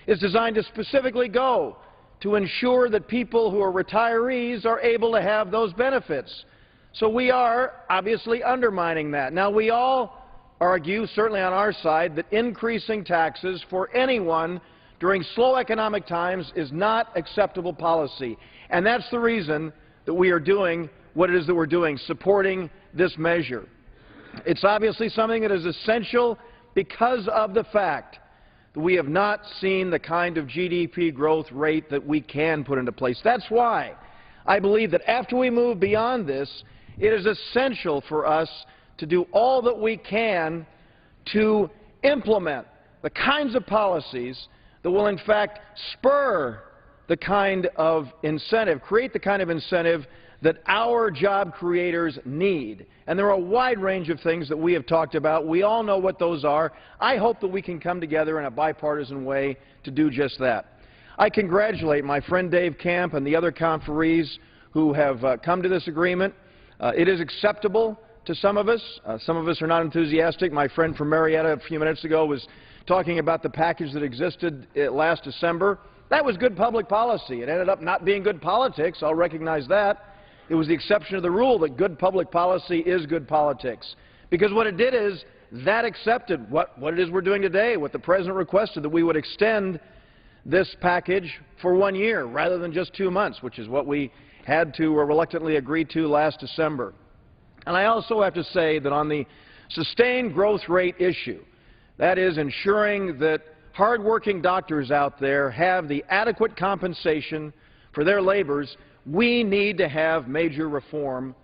[SPEAKER 5] is designed to specifically go to ensure that people who are retirees are able to have those benefits. So we are obviously undermining that. Now, we all argue, certainly on our side, that increasing taxes for anyone during slow economic times is not acceptable policy. And that's the reason that we are doing what it is that we're doing, supporting this measure. It's obviously something that is essential because of the fact that we have not seen the kind of GDP growth rate that we can put into place. That's why I believe that after we move beyond this, it is essential for us to do all that we can to implement the kinds of policies that will in fact spur the kind of incentive, create the kind of incentive that our job creators need. And there are a wide range of things that we have talked about. We all know what those are. I hope that we can come together in a bipartisan way to do just that. I congratulate my friend Dave Camp and the other conferees who have come to this agreement. It is acceptable to some of us. Some of us are not enthusiastic. My friend from Marietta a few minutes ago was talking about the package that existed last December. That was good public policy. It ended up not being good politics. I'll recognize that. It was the exception to the rule that good public policy is good politics. Because what it did is that accepted what it is we're doing today, what the President requested, that we would extend this package for 1 year rather than just 2 months, which is what we had to or reluctantly agreed to last December. And I also have to say that on the sustained growth rate issue, that is ensuring that hardworking doctors out there have the adequate compensation for their labors, we need to have major reform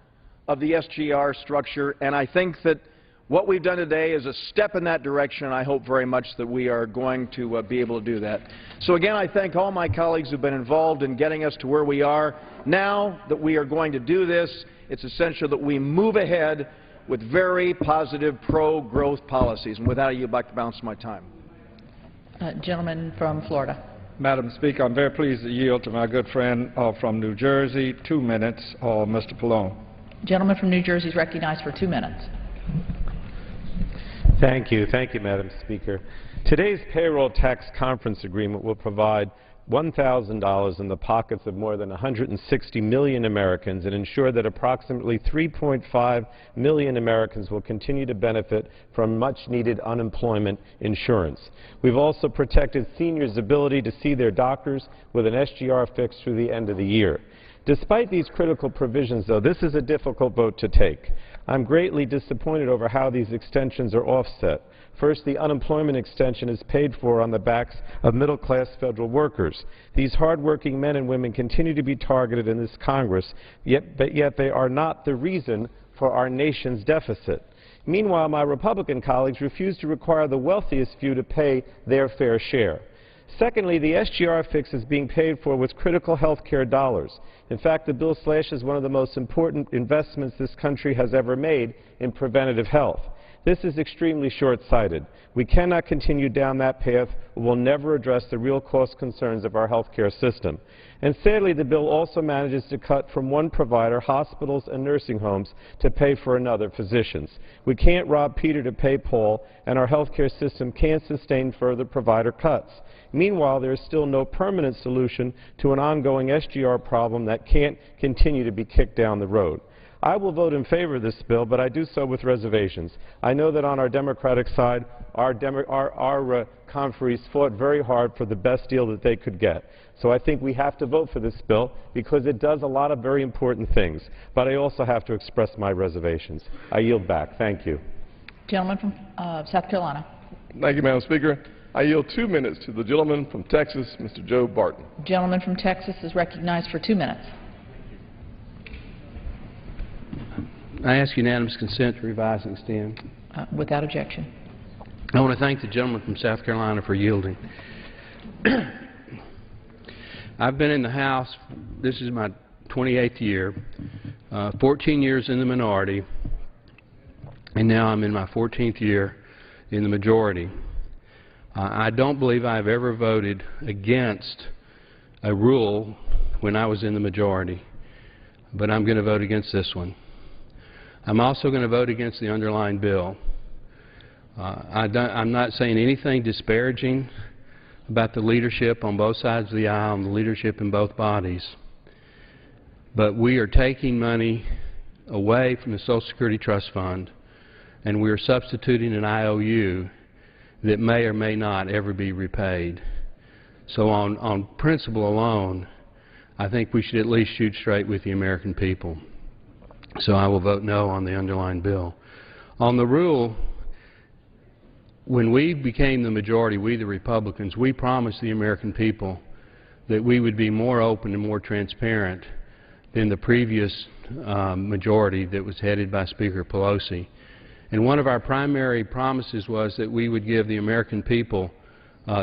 [SPEAKER 5] of the SGR structure, and I think that what we've done today is a step in that direction, and I hope very much that we are going to be able to do that. So again, I thank all my colleagues who have been involved in getting us to where we are. Now that we are going to do this, it's essential that we move ahead with very positive pro-growth policies. And with that, I yield back the balance of my time.
[SPEAKER 10] Gentleman from Florida.
[SPEAKER 20] Madam Speaker, I'm very pleased to yield to my good friend from New Jersey. 2 minutes, Mr. Pallone.
[SPEAKER 10] Gentleman from New Jersey is recognized for 2 minutes.
[SPEAKER 1] Thank you, Madam Speaker. Today's payroll tax conference agreement will provide $1,000 in the pockets of more than 160 million Americans and ensure that approximately 3.5 million Americans will continue to benefit from much-needed unemployment insurance. We've also protected seniors' ability to see their doctors with an SGR fix through the end of the year. Despite these critical provisions, though, this is a difficult vote to take. I'm greatly disappointed over how these extensions are offset. First, the unemployment extension is paid for on the backs of middle-class federal workers. These hard-working men and women continue to be targeted in this Congress, but yet they are not the reason for our nation's deficit. Meanwhile, my Republican colleagues refuse to require the wealthiest few to pay their fair share. Secondly, the SGR fix is being paid for with critical health care dollars. In fact, the bill slashes one of the most important investments this country has ever made in preventative health. This is extremely short-sighted. We cannot continue down that path or will never address the real cost concerns of our health care system. And sadly, the bill also manages to cut from one provider, hospitals and nursing homes, to pay for another, physicians. We can't rob Peter to pay Paul, and our health care system can't sustain further provider cuts. Meanwhile, there is still no permanent solution to an ongoing SGR problem that can't continue to be kicked down the road. I will vote in favor of this bill, but I do so with reservations. I know that on our Democratic side, our conferees fought very hard for the best deal that they could get. So I think we have to vote for this bill because it does a lot of very important things. But I also have to express my reservations. I yield back. Thank you.
[SPEAKER 10] Gentleman from South Carolina.
[SPEAKER 17] Thank you, Madam Speaker. I yield 2 minutes to the gentleman from Texas, Mr. Joe Barton.
[SPEAKER 10] Gentleman from Texas is recognized for 2 minutes.
[SPEAKER 22] I ask unanimous consent to revise and extend.
[SPEAKER 10] Without objection.
[SPEAKER 22] I want to thank the gentleman from South Carolina for yielding. I've been in the House, this is my 28th year, 14 years in the minority, and now I'm in my 14th year in the majority. I don't believe I've ever voted against a rule when I was in the majority, but I'm going to vote against this one. I'm also going to vote against the underlying bill. I'm not saying anything disparaging about the leadership on both sides of the aisle and the leadership in both bodies, but we are taking money away from the Social Security Trust Fund, and we are substituting an IOU that may or may not ever be repaid. So on principle alone, I think we should at least shoot straight with the American people. So I will vote no on the underlying bill. On the rule, when we became the majority, we the Republicans, we promised the American people that we would be more open and more transparent than the previous majority that was headed by Speaker Pelosi. And one of our primary promises was that we would give the American people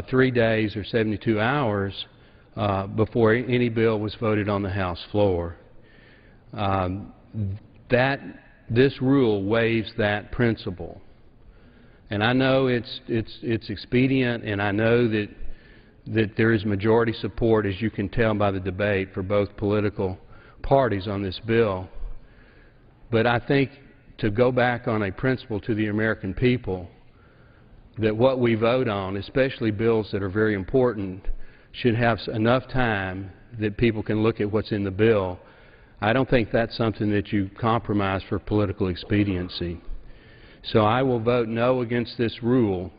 [SPEAKER 22] 3 days or 72 hours before any bill was voted on the House floor. this rule waives that principle. And I know it's expedient, and I know that there is majority support, as you can tell by the debate, for both political parties on this bill. But I think to go back on a principle to the American people, that what we vote on, especially bills that are very important, should have enough time that people can look at what's in the bill. I don't think that's something that you compromise for political expediency. So I will vote no against this rule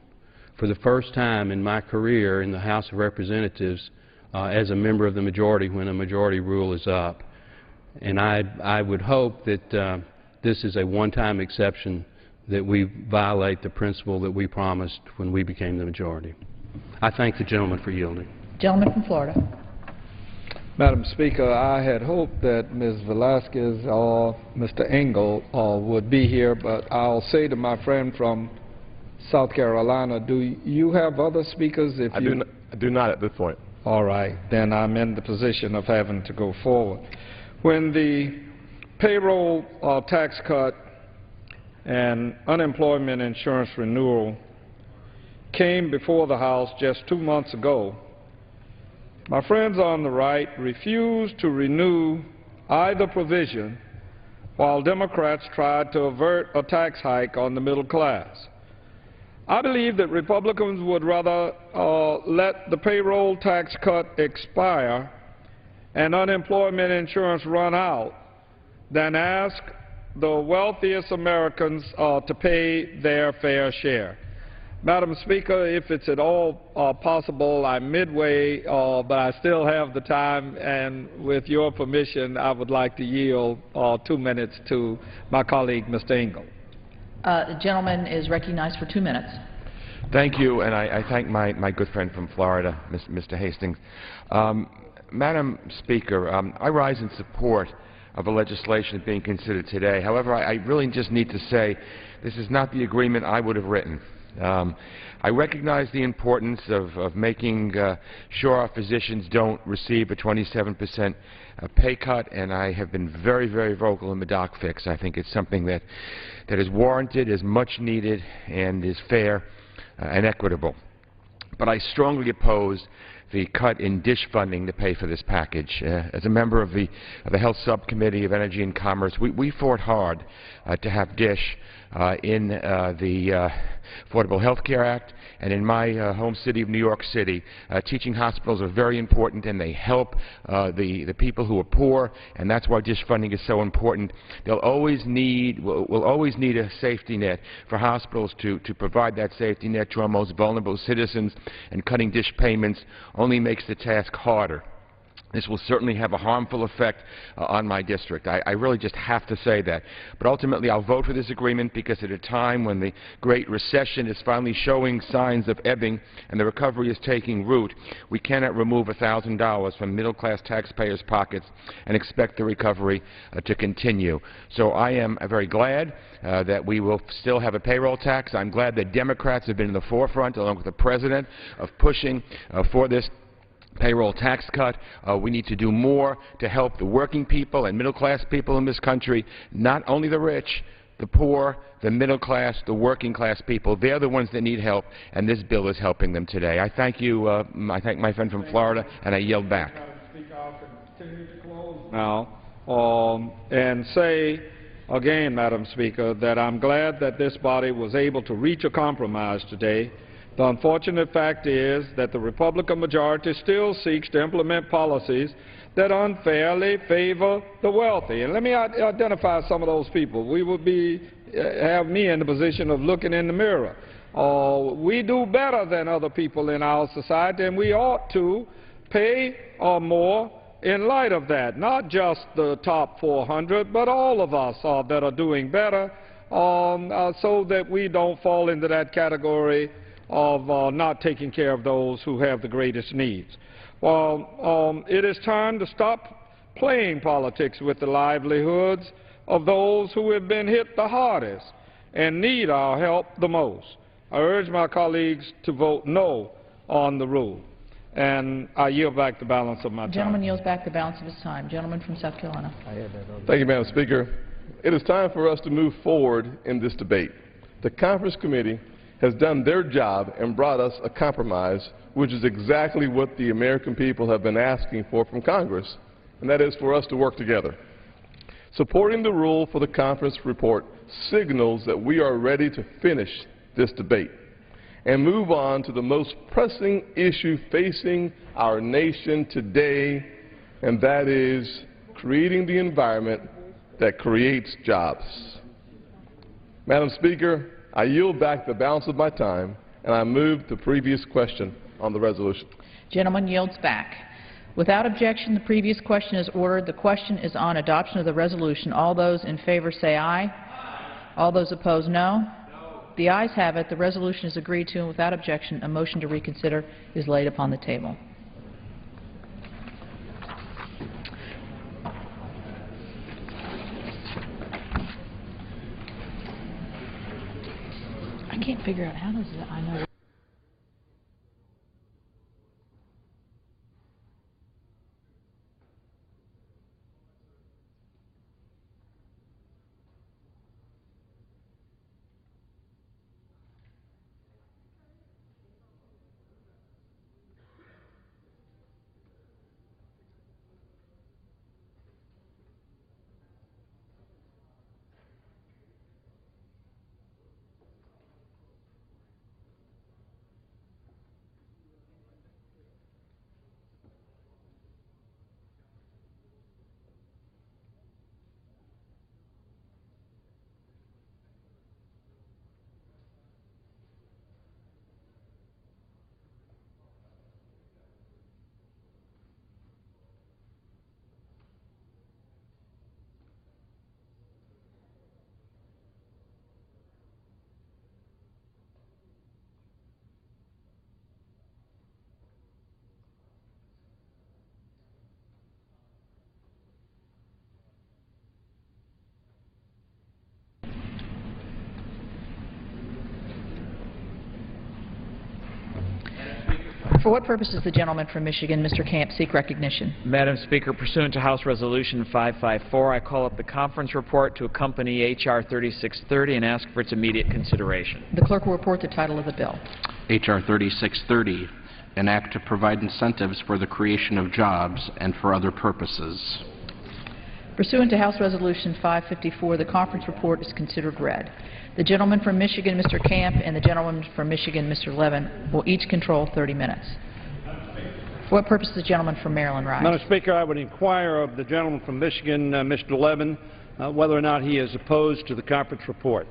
[SPEAKER 22] for the first time in my career in the House of Representatives as a member of the majority when a majority rule is up. And I would hope that this is a one-time exception, that we violate the principle that we promised when we became the majority. I thank the gentleman for yielding.
[SPEAKER 10] Gentleman from Florida.
[SPEAKER 20] Madam Speaker, I had hoped that Ms. Velasquez or Mr. Engel would be here, but I'll say to my friend from South Carolina, do you have other speakers?
[SPEAKER 12] I do not at this point.
[SPEAKER 20] All right, then I'm in the position of having to go forward. When the payroll tax cut and unemployment insurance renewal came before the House just 2 months ago, my friends on the right refused to renew either provision while Democrats tried to avert a tax hike on the middle class. I believe that Republicans would rather let the payroll tax cut expire and unemployment insurance run out than ask the wealthiest Americans to pay their fair share. Madam Speaker, if it's at all possible, I'm midway, but I still have the time, and with your permission, I would like to yield 2 minutes to my colleague, Mr. Engel.
[SPEAKER 10] The gentleman is recognized for 2 minutes.
[SPEAKER 3] Thank you, and I thank my good friend from Florida, Mr. Hastings. Madam Speaker, I rise in support of the legislation being considered today. However, I really just need to say this is not the agreement I would have written. I recognize the importance of making sure our physicians don't receive a 27% pay cut, and I have been very, very vocal in the doc fix. I think it's something that is warranted, is much needed, and is fair and equitable. But I strongly oppose the cut in DISH funding to pay for this package. As a member of the Health Subcommittee of Energy and Commerce, we fought hard to have DISH in the Affordable Health Care Act, and in my home city of New York City. Teaching hospitals are very important, and they help the people who are poor, and that's why DISH funding is so important. We'll always need a safety net for hospitals to provide that safety net to our most vulnerable citizens, and cutting DISH payments only makes the task harder. This will certainly have a harmful effect on my district. I really just have to say that. But ultimately, I'll vote for this agreement because at a time when the Great Recession is finally showing signs of ebbing and the recovery is taking root, we cannot remove $1,000 from middle-class taxpayers' pockets and expect the recovery to continue. So I am very glad that we will still have a payroll tax. I'm glad that Democrats have been in the forefront, along with the President, of pushing for this payroll tax cut. We need to do more to help the working people and middle-class people in this country, not only the rich, the poor, the middle class, the working class people. They're the ones that need help, and this bill is helping them today. I thank you. I thank my friend from Florida, and I yield back.
[SPEAKER 20] Now, and say again, Madam Speaker, that I'm glad that this body was able to reach a compromise today. The unfortunate fact is that the Republican majority still seeks to implement policies that unfairly favor the wealthy. And let me identify some of those people. We would have me in the position of looking in the mirror. We do better than other people in our society, and we ought to pay more in light of that. Not just the top 400, but all of us that are doing better, so that we don't fall into that category of not taking care of those who have the greatest needs. Well, it is time to stop playing politics with the livelihoods of those who have been hit the hardest and need our help the most. I urge my colleagues to vote no on the rule.
[SPEAKER 19] and I yield back the balance of my time.
[SPEAKER 10] The gentleman yields back the balance of his time. Gentleman from South Carolina.
[SPEAKER 17] Thank you, Madam Speaker. It is time for us to move forward in this debate. The Conference Committee has done their job and brought us a compromise, which is exactly what the American people have been asking for from Congress, and that is for us to work together. Supporting the rule for the conference report signals that we are ready to finish this debate and move on to the most pressing issue facing our nation today, and that is creating the environment that creates jobs. Madam Speaker, I yield back the balance of my time, and I move the previous question on the resolution.
[SPEAKER 10] Gentleman yields back. Without objection, the previous question is ordered. The question is on adoption of the resolution. All those in favor say aye. Aye. All those opposed, no. The ayes have it. The resolution is agreed to, and without objection, a motion to reconsider is laid upon the table. I can't figure out how does that. I know. For what purpose does the gentleman from Michigan, Mr. Camp, seek recognition?
[SPEAKER 4] Madam Speaker, pursuant to House Resolution 554, I call up the conference report to accompany H.R. 3630 and ask for its immediate consideration.
[SPEAKER 10] The clerk will report the title of the bill.
[SPEAKER 18] H.R. 3630, an act to provide incentives for the creation of jobs and for other purposes.
[SPEAKER 10] Pursuant to House Resolution 554, the conference report is considered read. The gentleman from Michigan, Mr. Camp, and the gentleman from Michigan, Mr. Levin, will each control 30 minutes. For what purpose does the gentleman from Maryland rise?
[SPEAKER 5] Madam Speaker, I would inquire of the gentleman from Michigan, Mr. Levin, whether or not he is opposed to the conference report.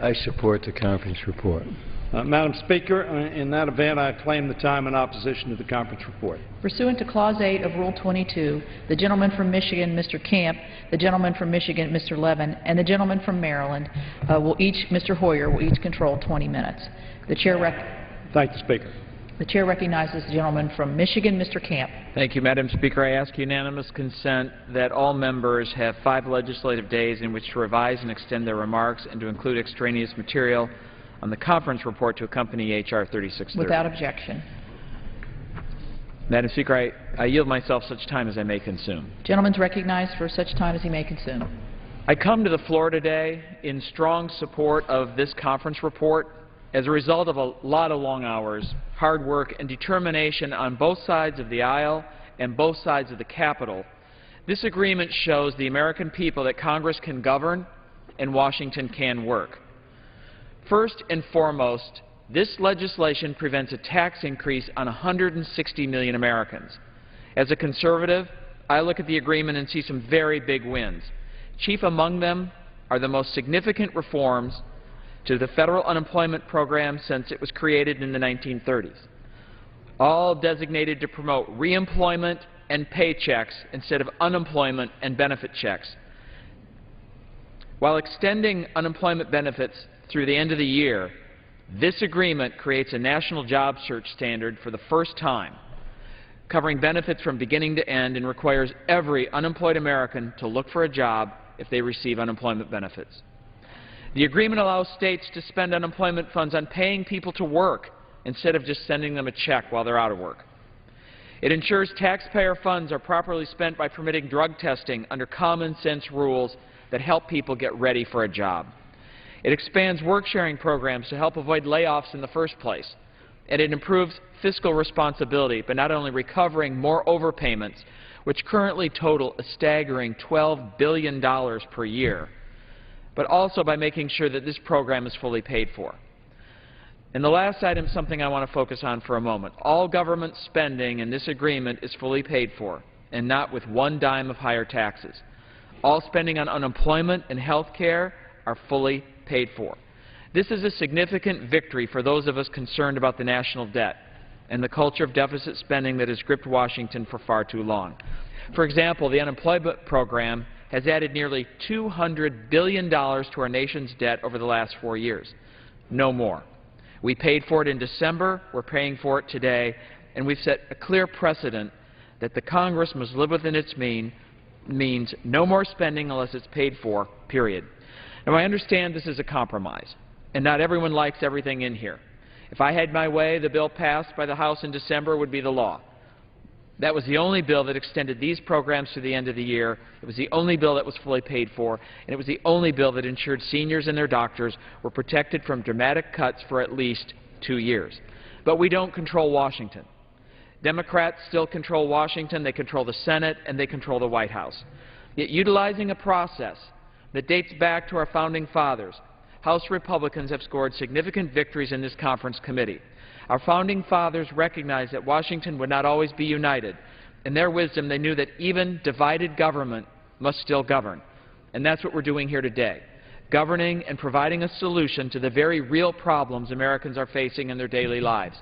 [SPEAKER 7] I support the conference report.
[SPEAKER 5] Madam Speaker, in that event, I claim the time in opposition to the conference report.
[SPEAKER 10] Pursuant to Clause 8 of Rule 22, the gentleman from Michigan, Mr. Camp, the gentleman from Michigan, Mr. Levin, and the gentleman from Maryland Mr. Hoyer, will each control 20 minutes. The chair
[SPEAKER 5] Thank you, Speaker.
[SPEAKER 10] The chair recognizes the gentleman from Michigan, Mr. Camp.
[SPEAKER 4] Thank you, Madam Speaker. I ask unanimous consent that all members have 5 legislative days in which to revise and extend their remarks and to include extraneous material on the conference report to accompany H.R. 3630.
[SPEAKER 10] Without objection.
[SPEAKER 4] Madam Speaker, I yield myself such time as I may consume.
[SPEAKER 10] Gentleman's recognized for such time as he may consume.
[SPEAKER 4] I come to the floor today in strong support of this conference report as a result of a lot of long hours, hard work, and determination on both sides of the aisle and both sides of the Capitol. This agreement shows the American people that Congress can govern and Washington can work. First and foremost, this legislation prevents a tax increase on 160 million Americans. As a conservative, I look at the agreement and see some very big wins. Chief among them are the most significant reforms to the federal unemployment program since it was created in the 1930s, all designated to promote reemployment and paychecks instead of unemployment and benefit checks. While extending unemployment benefits through the end of the year, this agreement creates a national job search standard for the first time, covering benefits from beginning to end, and requires every unemployed American to look for a job if they receive unemployment benefits. The agreement allows states to spend unemployment funds on paying people to work instead of just sending them a check while they're out of work. It ensures taxpayer funds are properly spent by permitting drug testing under common-sense rules that help people get ready for a job. It expands work-sharing programs to help avoid layoffs in the first place. And it improves fiscal responsibility by not only recovering more overpayments, which currently total a staggering $12 billion per year, but also by making sure that this program is fully paid for. And the last item is something I want to focus on for a moment. All government spending in this agreement is fully paid for, and not with one dime of higher taxes. All spending on unemployment and health care are fully paid for. This is a significant victory for those of us concerned about the national debt and the culture of deficit spending that has gripped Washington for far too long. For example, the unemployment program has added nearly $200 billion to our nation's debt over the last 4 years. No more. We paid for it in December, we're paying for it today, and we've set a clear precedent that the Congress must live within its means, no more spending unless it's paid for, period. Now, I understand this is a compromise, and not everyone likes everything in here. If I had my way, the bill passed by the House in December would be the law. That was the only bill that extended these programs to the end of the year. It was the only bill that was fully paid for, and it was the only bill that ensured seniors and their doctors were protected from dramatic cuts for at least 2 years. But we don't control Washington. Democrats still control Washington. They control the Senate, and they control the White House. Yet utilizing a process that dates back to our founding fathers, House Republicans have scored significant victories in this conference committee. Our founding fathers recognized that Washington would not always be united. In their wisdom, they knew that even divided government must still govern. And that's what we're doing here today, governing and providing a solution to the very real problems Americans are facing in their daily lives.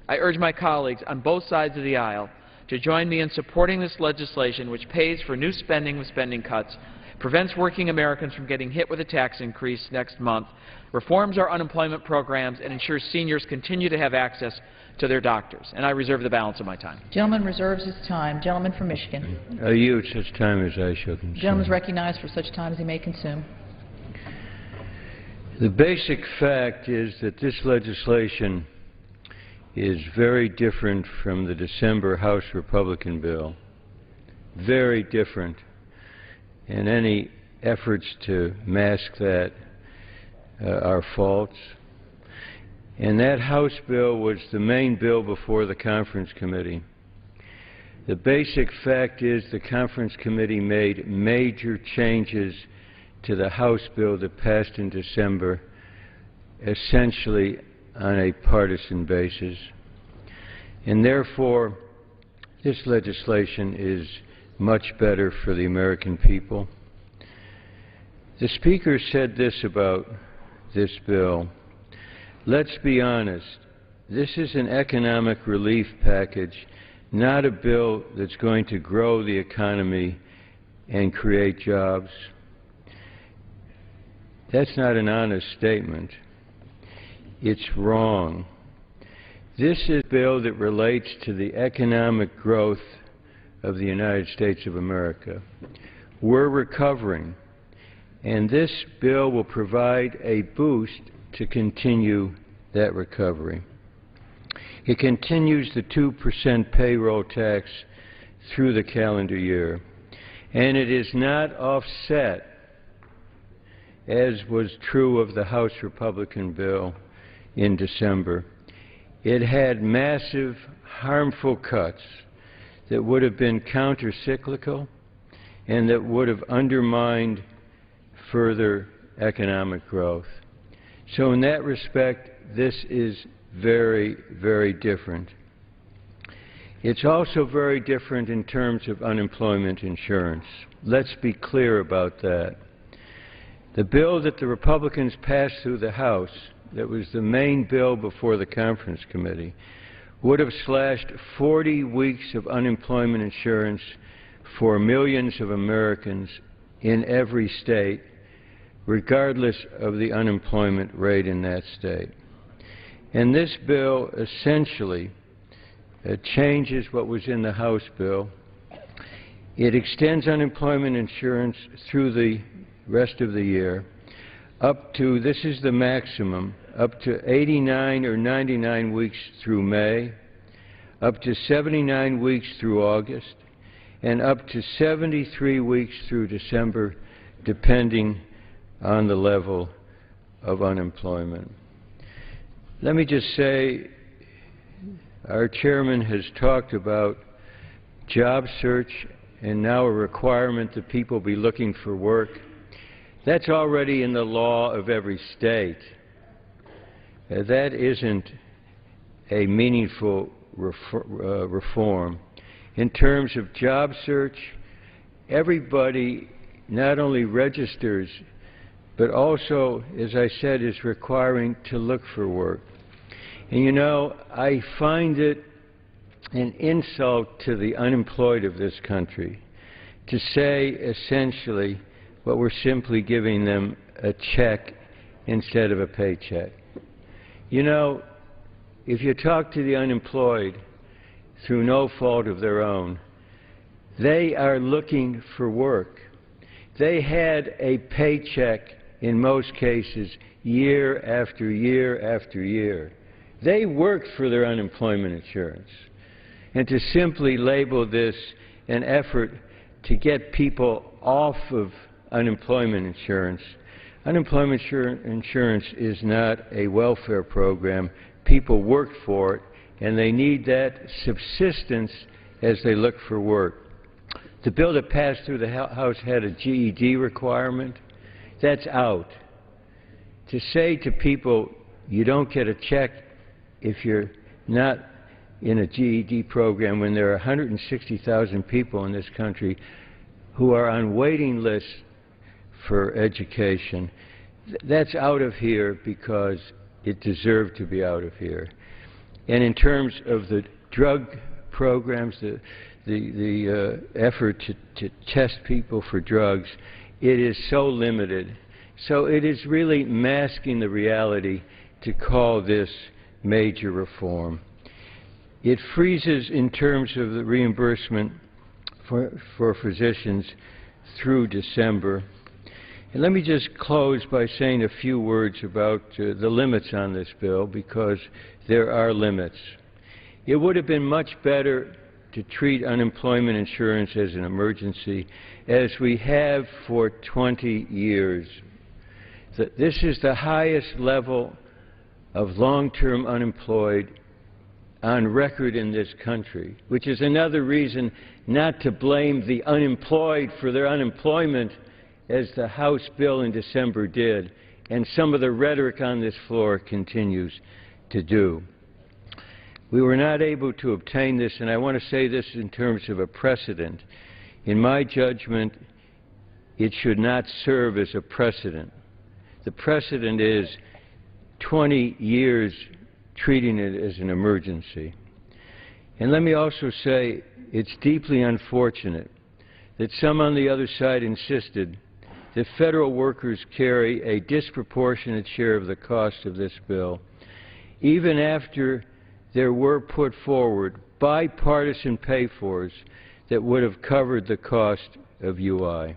[SPEAKER 4] I urge my colleagues on both sides of the aisle to join me in supporting this legislation, which pays for new spending with spending cuts, prevents working Americans from getting hit with a tax increase next month, reforms our unemployment programs, and ensures seniors continue to have access to their doctors. And I reserve the balance of my time.
[SPEAKER 10] Gentleman reserves his time. Gentleman from Michigan.
[SPEAKER 7] I yield such time as I shall consume.
[SPEAKER 10] Gentleman is recognized for such time as he may consume.
[SPEAKER 7] The basic fact is that this legislation is very different from the December House Republican bill. Very different. And any efforts to mask that are false. And that House bill was the main bill before the Conference Committee. The basic fact is the Conference Committee made major changes to the House bill that passed in December, essentially on a partisan basis. And therefore, this legislation is much better for the American people. The Speaker said this about this bill. Let's be honest. This is an economic relief package, not a bill that's going to grow the economy and create jobs. That's not an honest statement. It's wrong. This is a bill that relates to the economic growth of the United States of America. We're recovering, and this bill will provide a boost to continue that recovery. It continues the 2% payroll tax through the calendar year, and it is not offset, as was true of the House Republican bill in December. It had massive, harmful cuts that would have been counter-cyclical and that would have undermined further economic growth. So in that respect, this is very, very different. It's also very different in terms of unemployment insurance. Let's be clear about that. The bill that the Republicans passed through the House, that was the main bill before the Conference Committee, would have slashed 40 weeks of unemployment insurance for millions of Americans in every state, regardless of the unemployment rate in that state. And this bill essentially changes what was in the House bill. It extends unemployment insurance through the rest of the year, up to, this is the maximum, up to 89 or 99 weeks through May, up to 79 weeks through August, and up to 73 weeks through December, depending on the level of unemployment. Let me just say, our chairman has talked about job search and now a requirement that people be looking for work. That's already in the law of every state. That isn't a meaningful reform. In terms of job search, everybody not only registers, but also, as I said, is requiring to look for work. And you know, I find it an insult to the unemployed of this country to say, essentially, what we're simply giving them a check instead of a paycheck. You know, if you talk to the unemployed through no fault of their own, they are looking for work. They had a paycheck in most cases year after year after year. They worked for their unemployment insurance. And to simply label this an effort to get people off of unemployment insurance is not a welfare program. People worked for it, and they need that subsistence as they look for work. The bill that passed through the House had a GED requirement. That's out. To say to people, you don't get a check if you're not in a GED program, when there are 160,000 people in this country who are on waiting lists for education, that's out of here because it deserved to be out of here. And in terms of the drug programs, the effort to test people for drugs, it is so limited. So it is really masking the reality to call this major reform. It freezes in terms of the reimbursement for physicians through December. And let me just close by saying a few words about the limits on this bill, because there are limits. It would have been much better to treat unemployment insurance as an emergency, as we have for 20 years. This is the highest level of long-term unemployed on record in this country, which is another reason not to blame the unemployed for their unemployment, as the House bill in December did, and some of the rhetoric on this floor continues to do. We were not able to obtain this, and I want to say this in terms of a precedent. In my judgment, it should not serve as a precedent. The precedent is 20 years treating it as an emergency. And let me also say it's deeply unfortunate that some on the other side insisted that federal workers carry a disproportionate share of the cost of this bill, even after there were put forward bipartisan pay-fors that would have covered the cost of UI.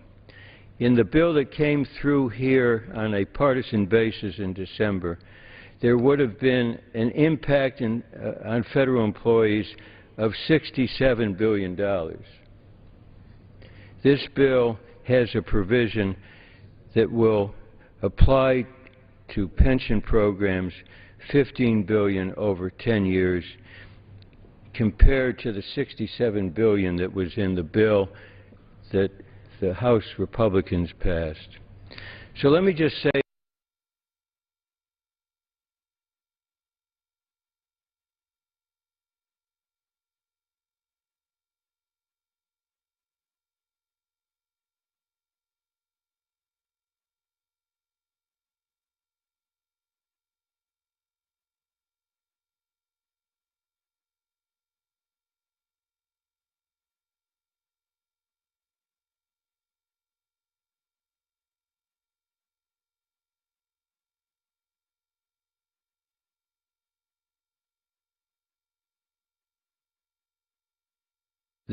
[SPEAKER 7] In the bill that came through here on a partisan basis in December, there would have been an impact on federal employees of $67 billion. This bill has a provision that will apply to pension programs $15 billion over 10 years, compared to the $67 billion that was in the bill that the House Republicans passed. So let me just say,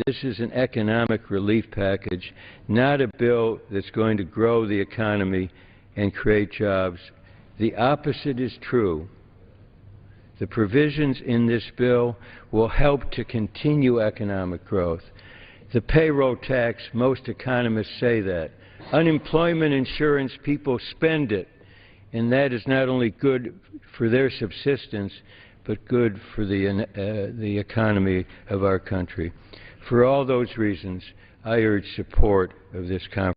[SPEAKER 7] this is an economic relief package, not a bill that's going to grow the economy and create jobs. The opposite is true. The provisions in this bill will help to continue economic growth. The payroll tax, most economists say that. Unemployment insurance, people spend it, and that is not only good for their subsistence, but good for the economy of our country. For all those reasons, I urge support of this conference.